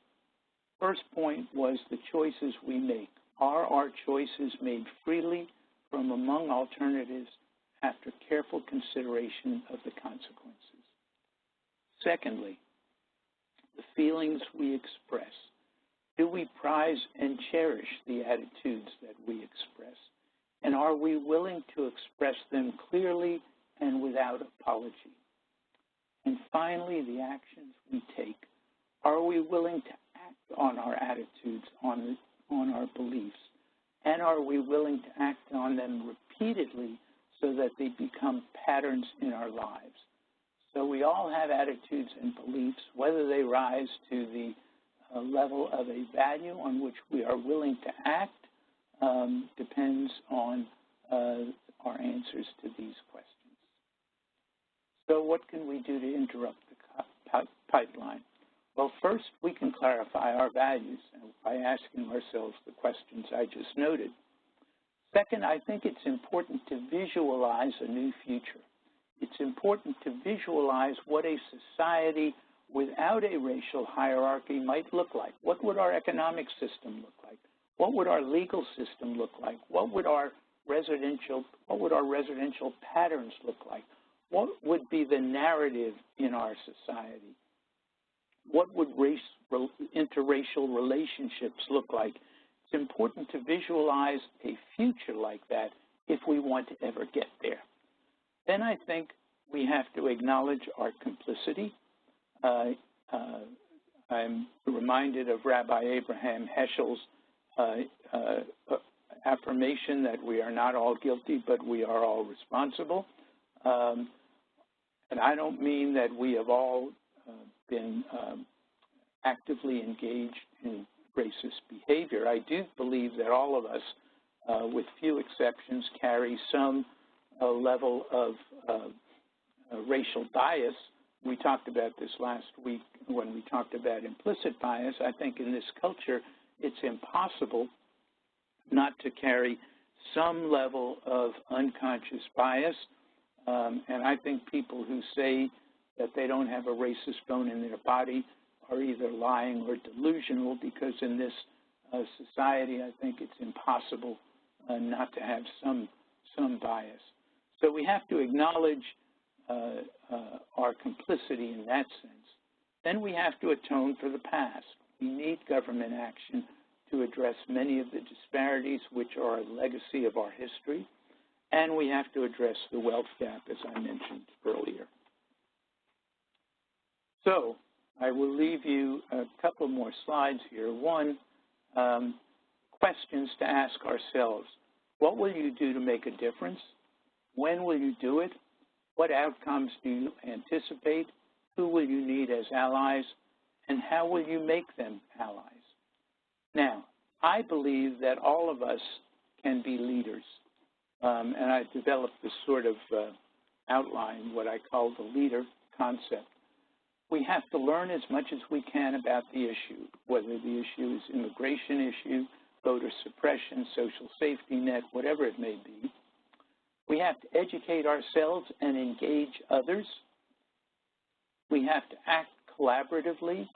first point was the choices we make. Are our choices made freely from among alternatives after careful consideration of the consequences? Secondly, the feelings we express. Do we prize and cherish the attitudes that we express? And are we willing to express them clearly and without apology? And finally, the actions we take. Are we willing to act on our attitudes, on our beliefs? And are we willing to act on them repeatedly so that they become patterns in our lives? So we all have attitudes and beliefs, whether they rise to the level of a value on which we are willing to act depends on our answers to these questions. So what can we do to interrupt the pipeline? Well, first, we can clarify our values by asking ourselves the questions I just noted. Second, I think it's important to visualize a new future. It's important to visualize what a society without a racial hierarchy might look like. What would our economic system look like? What would our legal system look like? What would our residential patterns look like? What would be the narrative in our society? What would interracial relationships look like? It's important to visualize a future like that if we want to ever get there. Then I think we have to acknowledge our complicity. I'm reminded of Rabbi Abraham Heschel's affirmation that we are not all guilty, but we are all responsible. And I don't mean that we have all been actively engaged in racist behavior. I do believe that all of us, with few exceptions, carry some level of racial bias. We talked about this last week when we talked about implicit bias. I think in this culture, it's impossible not to carry some level of unconscious bias. And I think people who say that they don't have a racist bone in their body are either lying or delusional, because in this society, I think it's impossible not to have some bias. So we have to acknowledge our complicity in that sense. Then we have to atone for the past. We need government action to address many of the disparities which are a legacy of our history, and we have to address the wealth gap, as I mentioned earlier. So I will leave you a couple more slides here. One, questions to ask ourselves. What will you do to make a difference? When will you do it? What outcomes do you anticipate? Who will you need as allies? And how will you make them allies? Now, I believe that all of us can be leaders. And I've developed this sort of outline, what I call the leader concept. We have to learn as much as we can about the issue, whether the issue is immigration issue, voter suppression, social safety net, whatever it may be. We have to educate ourselves and engage others. We have to act collaboratively.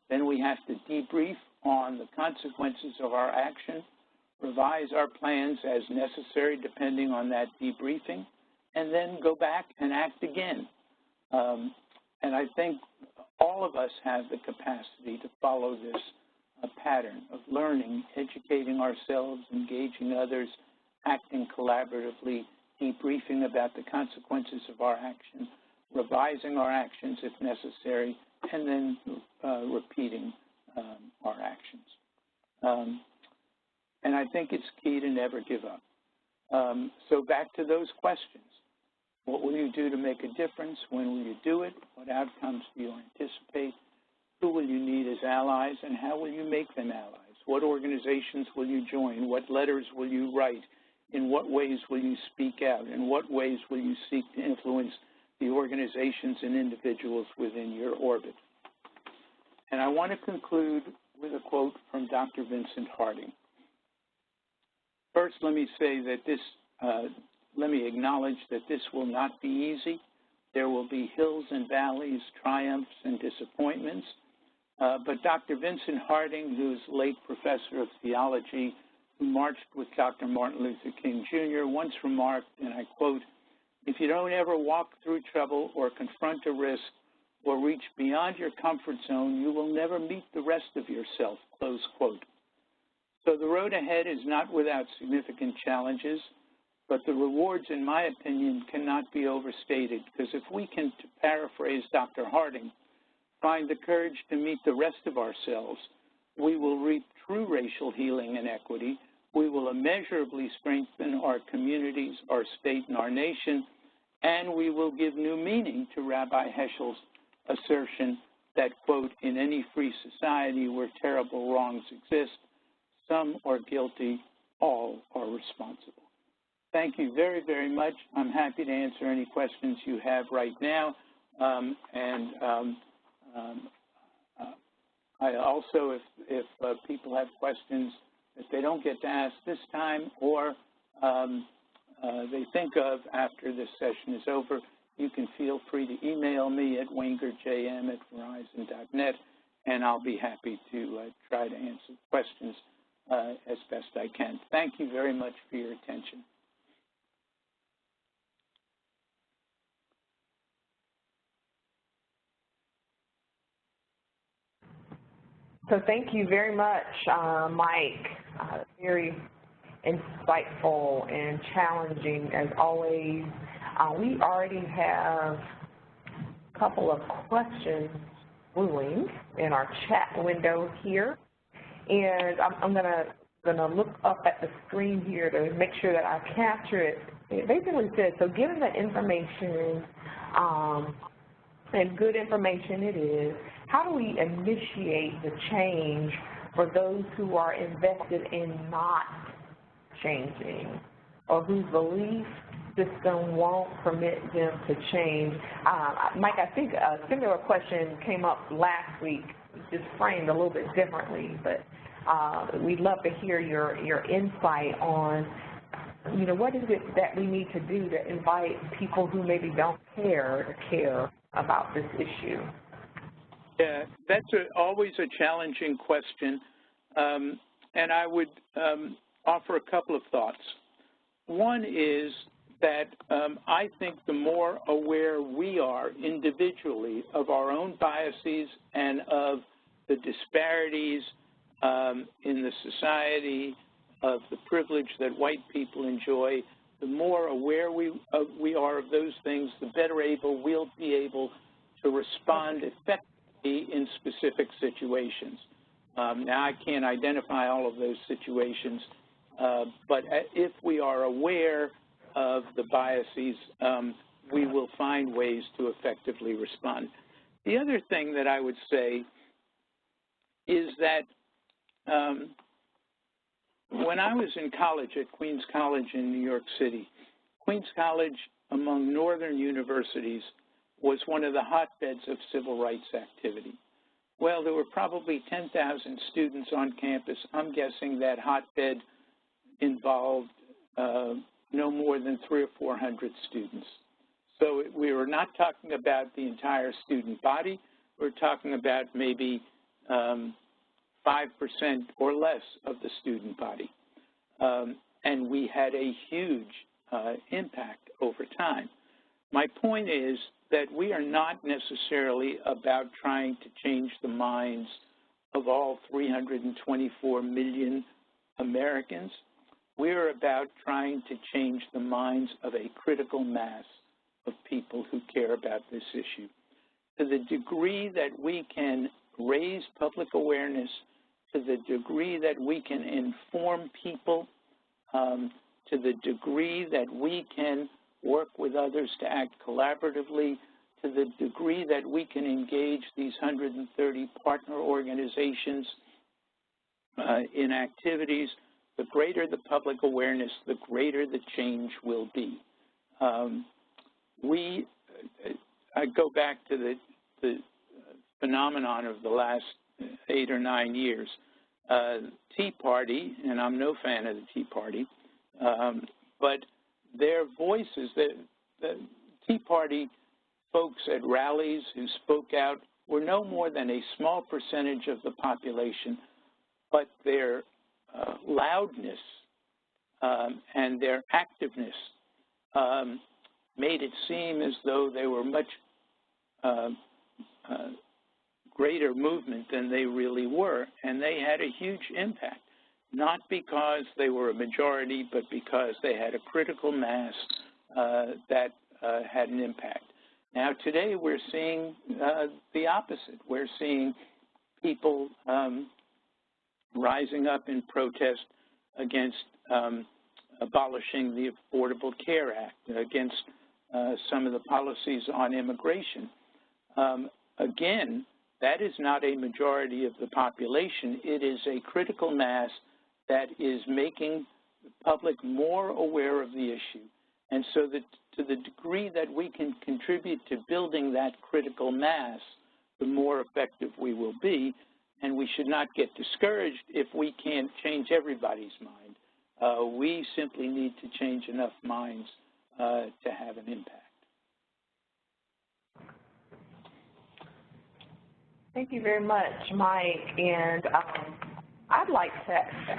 Then we have to debrief on the consequences of our action, revise our plans as necessary depending on that debriefing, and then go back and act again. And I think all of us have the capacity to follow this a pattern of learning, educating ourselves, engaging others, acting collaboratively, debriefing about the consequences of our actions, revising our actions if necessary, and then repeating our actions. And I think it's key to never give up. So back to those questions. What will you do to make a difference? When will you do it? What outcomes do you anticipate? Who will you need as allies, and how will you make them allies? What organizations will you join? What letters will you write? In what ways will you speak out? In what ways will you seek to influence the organizations and individuals within your orbit? And I want to conclude with a quote from Dr. Vincent Harding. First, let me say that let me acknowledge that this will not be easy. There will be hills and valleys, triumphs and disappointments. But Dr. Vincent Harding, who's late professor of theology, who marched with Dr. Martin Luther King Jr., once remarked, and I quote, "If you don't ever walk through trouble or confront a risk or reach beyond your comfort zone, you will never meet the rest of yourself," close quote. So the road ahead is not without significant challenges, but the rewards, in my opinion, cannot be overstated, because if we can, to paraphrase Dr. Harding, find the courage to meet the rest of ourselves, we will reap true racial healing and equity. We will immeasurably strengthen our communities, our state, and our nation, and we will give new meaning to Rabbi Heschel's assertion that, quote, "In any free society where terrible wrongs exist, some are guilty, all are responsible." Thank you very, very much. I'm happy to answer any questions you have right now. I also, if people have questions that they don't get to ask this time, or they think of after this session is over, you can feel free to email me at wengerjm@verizon.net, and I'll be happy to try to answer questions as best I can. Thank you very much for your attention. So thank you very much, Mike. Very insightful and challenging as always. We already have a couple of questions brewing in our chat window here, and I'm gonna look up at the screen here to make sure that I capture it. It basically says, so given the information and good information it is, how do we initiate the change for those who are invested in not changing, or whose belief system won't permit them to change? Mike, I think a similar question came up last week, just framed a little bit differently, but we'd love to hear your insight on, you know, what is it that we need to do to invite people who maybe don't care about this issue? Yeah, that's always a challenging question, and I would offer a couple of thoughts. One is that I think the more aware we are individually of our own biases and of the disparities in the society, of the privilege that white people enjoy, the more aware we are of those things, the better able we'll be able to respond effectively in specific situations. Now, I can't identify all of those situations, but if we are aware of the biases, we will find ways to effectively respond. The other thing that I would say is that when I was in college at Queens College in New York City, Queens College, among northern universities, was one of the hotbeds of civil rights activity. Well, there were probably 10,000 students on campus. I'm guessing that hotbed involved no more than 300 or 400 students. So we were not talking about the entire student body. We're talking about maybe 5% or less of the student body. And we had a huge impact over time. My point is that we are not necessarily about trying to change the minds of all 324 million Americans. We're about trying to change the minds of a critical mass of people who care about this issue. To the degree that we can raise public awareness, to the degree that we can inform people, to the degree that we can work with others to act collaboratively, to the degree that we can engage these 130 partner organizations in activities, the greater the public awareness, the greater the change will be. I go back to the phenomenon of the last 8 or 9 years. Tea Party, and I'm no fan of the Tea Party, but their voices, the Tea Party folks at rallies who spoke out were no more than a small percentage of the population, but their loudness and their activeness made it seem as though they were much greater movement than they really were, and they had a huge impact, not because they were a majority, but because they had a critical mass that had an impact. Now, today we're seeing the opposite. We're seeing people rising up in protest against abolishing the Affordable Care Act, against some of the policies on immigration. Again, that is not a majority of the population. It is a critical mass that is making the public more aware of the issue. And so that to the degree that we can contribute to building that critical mass, the more effective we will be. And we should not get discouraged if we can't change everybody's mind. We simply need to change enough minds to have an impact. Thank you very much, Mike. And I'd like to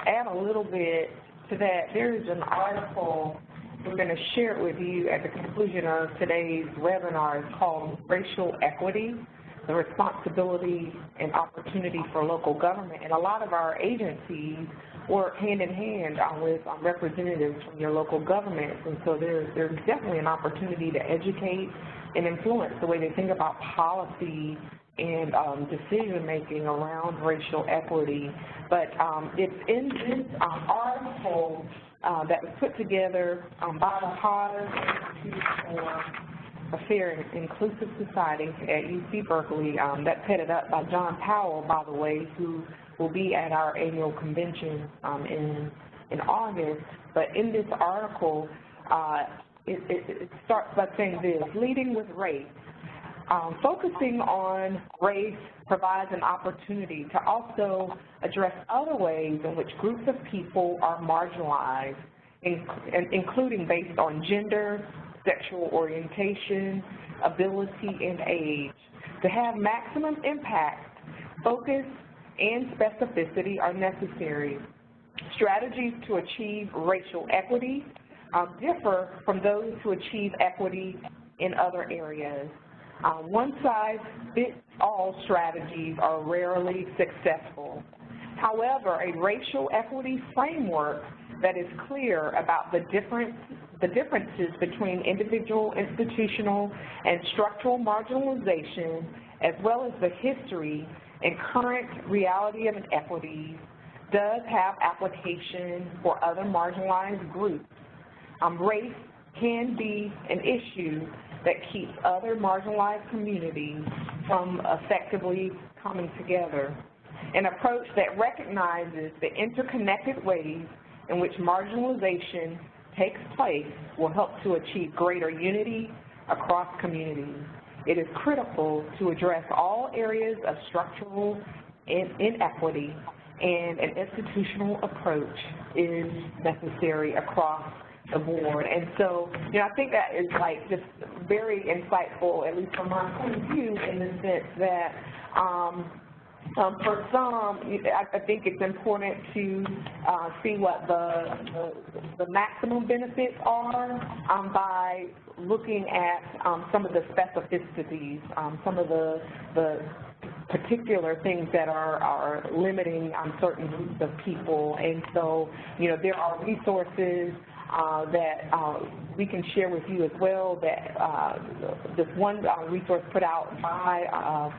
add a little bit to that. There is an article we're going to share it with you at the conclusion of today's webinar. It's called Racial Equity, the Responsibility and Opportunity for Local Government. And a lot of our agencies work hand in hand with representatives from your local governments. And so there's definitely an opportunity to educate and influence the way they think about policy and decision-making around racial equity. But it's in this article that was put together by the Potter Institute for a Fair and Inclusive Society at UC Berkeley. That's headed up by John Powell, by the way, who will be at our annual convention in August. But in this article, it starts by saying this: leading with race. Focusing on race provides an opportunity to also address other ways in which groups of people are marginalized, including based on gender, sexual orientation, ability, and age. To have maximum impact, focus and specificity are necessary. Strategies to achieve racial equity differ from those to achieve equity in other areas. One-size-fits-all strategies are rarely successful. However, a racial equity framework that is clear about the differences between individual, institutional, and structural marginalization, as well as the history and current reality of inequities, does have application for other marginalized groups. Race can be an issue that keeps other marginalized communities from effectively coming together. An approach that recognizes the interconnected ways in which marginalization takes place will help to achieve greater unity across communities. It is critical to address all areas of structural inequity, and an institutional approach is necessary across the board. And so, I think that is like just very insightful, at least from my point of view, in the sense that for some, I think it's important to see what the maximum benefits are by looking at some of the specificities, some of the particular things that are limiting certain groups of people. And so, there are resources that we can share with you as well. That this one resource put out by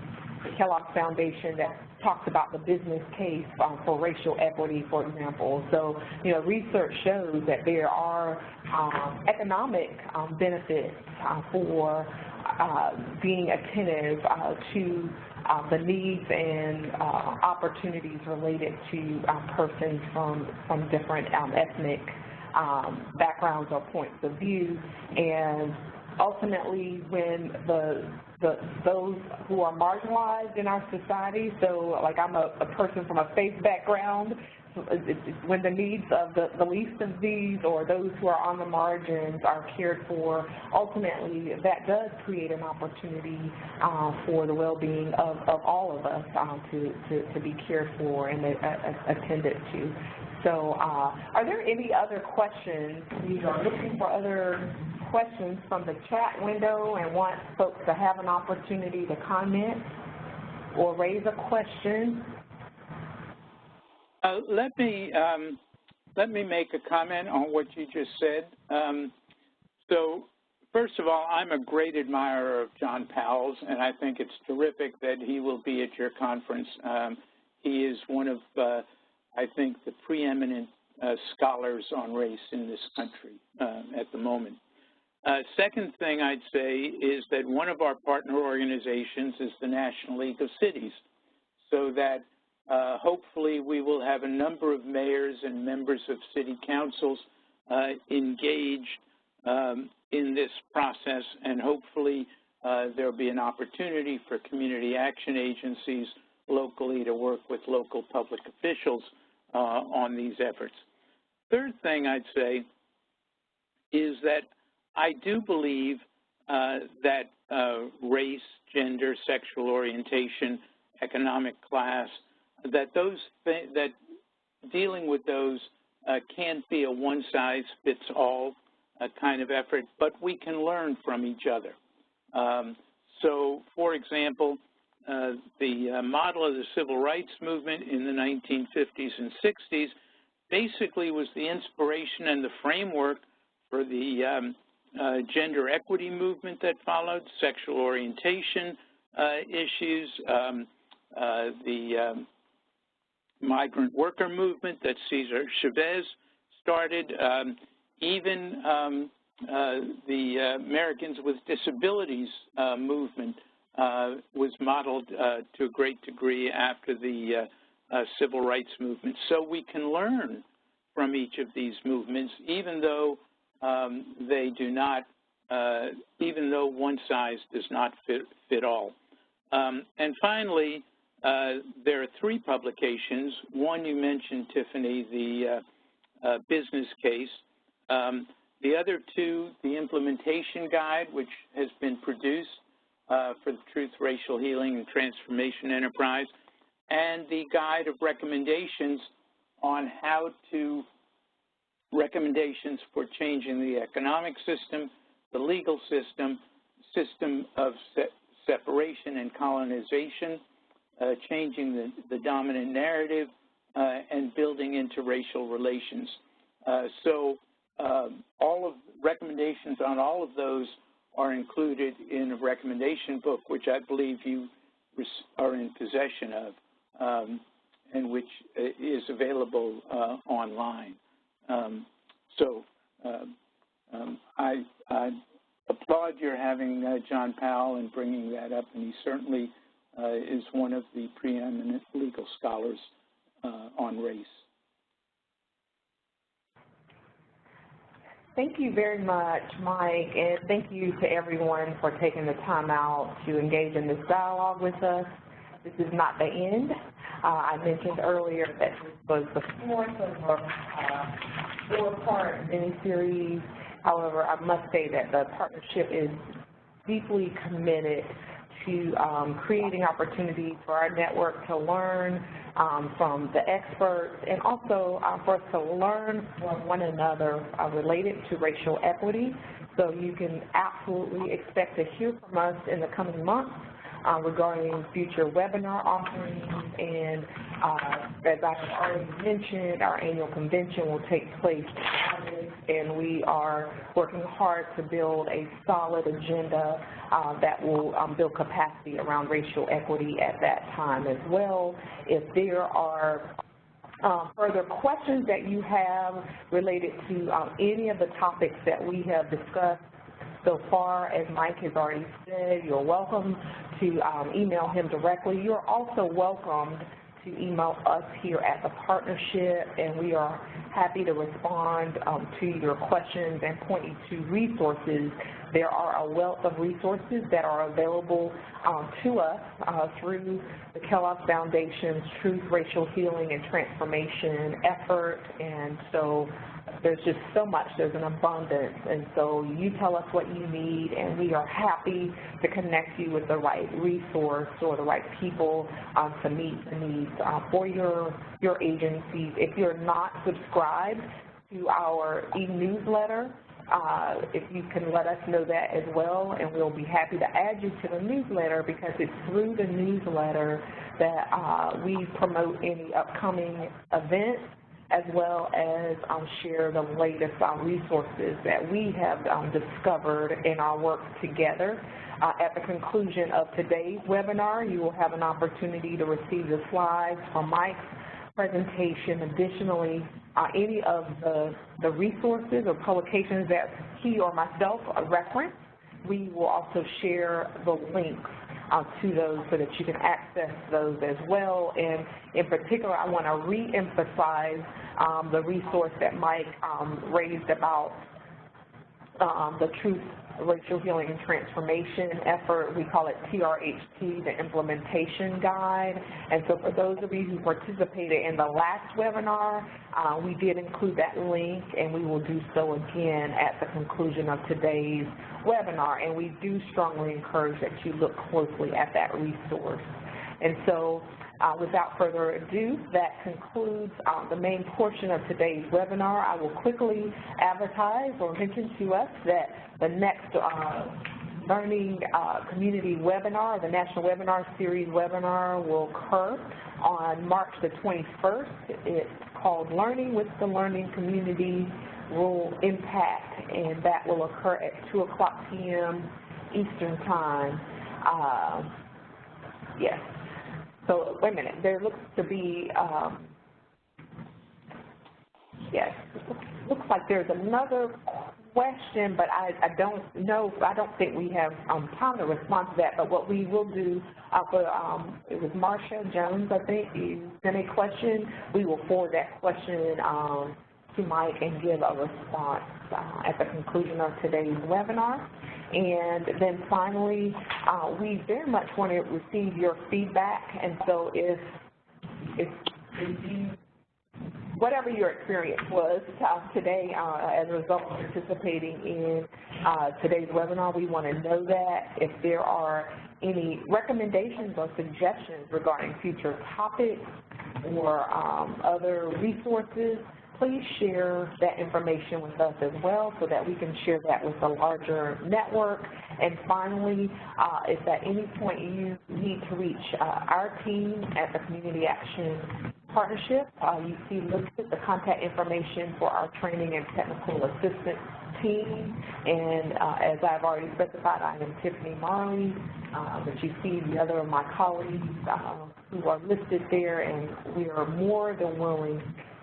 the Kellogg Foundation that talks about the business case for racial equity, for example. So, research shows that there are economic benefits for being attentive to the needs and opportunities related to persons from different ethnic backgrounds or points of view. And ultimately, when those who are marginalized in our society, so like I'm a person from a faith background, when the needs of the least of these or those who are on the margins are cared for, ultimately that does create an opportunity for the well-being of all of us to be cared for and attended to. So are there any other questions? We are looking for other questions from the chat window and want folks to have an opportunity to comment or raise a question. Let me make a comment on what you just said. So first of all, I'm a great admirer of John Powell's, and I think it's terrific that he will be at your conference. He is one of, I think, the preeminent scholars on race in this country at the moment. Second thing I'd say is that one of our partner organizations is the National League of Cities, so that hopefully we will have a number of mayors and members of city councils engaged in this process, and hopefully there'll be an opportunity for community action agencies locally to work with local public officials on these efforts. Third thing I'd say is that I do believe that race, gender, sexual orientation, economic class, that dealing with those can't be a one-size-fits-all kind of effort, but we can learn from each other. So, for example, the model of the civil rights movement in the 1950s and 60s basically was the inspiration and the framework for the gender equity movement that followed, sexual orientation issues, the migrant worker movement that Cesar Chavez started, even the Americans with Disabilities movement was modeled to a great degree after the civil rights movement. So we can learn from each of these movements, even though they do not, even though one size does not fit all. And finally, there are three publications. One you mentioned, Tiffany, the business case. The other two, the implementation guide, which has been produced for the Truth, Racial Healing, and Transformation Enterprise, and the guide of recommendations on how to, recommendations for changing the economic system, the legal system, system of separation and colonization, changing the dominant narrative, and building interracial relations. So all of recommendations on all of those are included in a recommendation book, which I believe you are in possession of, and which is available online. I applaud your having John Powell and bringing that up, and he certainly is one of the preeminent legal scholars on race. Thank you very much, Mike, and thank you to everyone for taking the time out to engage in this dialogue with us. This is not the end. I mentioned earlier that this was the fourth of a four-part mini-series. However, I must say that the partnership is deeply committed to creating opportunities for our network to learn from the experts, and also for us to learn from one another related to racial equity. So you can absolutely expect to hear from us in the coming months regarding future webinar offerings. And as I've already mentioned, our annual convention will take place in August, and we are working hard to build a solid agenda that will build capacity around racial equity at that time as well. If there are further questions that you have related to any of the topics that we have discussed so far, as Mike has already said, you're welcome to email him directly. You're also welcomed to email us here at the partnership, and we are happy to respond to your questions and point you to resources. There are a wealth of resources that are available to us through the Kellogg Foundation's Truth, Racial Healing, and Transformation effort, and so there's just so much, there's an abundance, and so you tell us what you need, and we are happy to connect you with the right resource or the right people to meet the needs for your agencies. If you're not subscribed to our e-newsletter, if you can let us know that as well, and we'll be happy to add you to the newsletter, because it's through the newsletter that we promote any upcoming events, as well as share the latest resources that we have discovered in our work together. At the conclusion of today's webinar, you will have an opportunity to receive the slides from Mike's presentation. Additionally, any of the resources or publications that he or myself reference, we will also share the links to those so that you can access those as well. And in particular, I want to re-emphasize the resource that Mike raised about the Truth, Racial Healing, and Transformation effort. We call it TRHT, the Implementation Guide. And so for those of you who participated in the last webinar, we did include that link, and we will do so again at the conclusion of today's webinar. And we do strongly encourage that you look closely at that resource. And so without further ado, that concludes the main portion of today's webinar. I will quickly advertise or mention to us that the next Learning Community webinar, the National Webinar Series webinar, will occur on March the 21st. It's called Learning with the Learning Community Rule Impact, and that will occur at 2:00 p.m. Eastern Time. Yes. So, wait a minute, there looks to be, yes, looks like there's another question, but I don't know, I don't think we have time to respond to that, but what we will do, it was Marsha Jones, I think, you sent a question. We will forward that question to Mike and give a response at the conclusion of today's webinar. And then finally, we very much want to receive your feedback, and so if you, whatever your experience was today as a result of participating in today's webinar, we want to know that. If there are any recommendations or suggestions regarding future topics or other resources, please share that information with us as well so that we can share that with a larger network. And finally, if at any point you need to reach our team at the Community Action Partnership, you see listed the contact information for our training and technical assistance team. And as I've already specified, I am Tiffany Marley, but you see the other of my colleagues who are listed there, and we are more than willing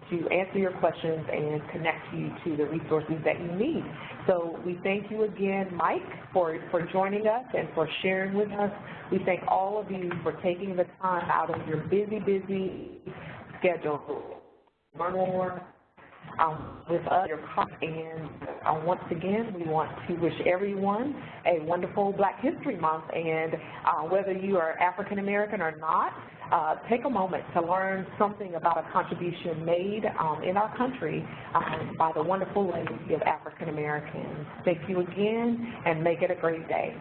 to answer your questions and connect you to the resources that you need. So we thank you again, Mike, for joining us and for sharing with us. We thank all of you for taking the time out of your busy schedule to learn more with us. And once again, we want to wish everyone a wonderful Black History Month. And whether you are African American or not, take a moment to learn something about a contribution made in our country by the wonderful legacy of African Americans. Thank you again, and make it a great day.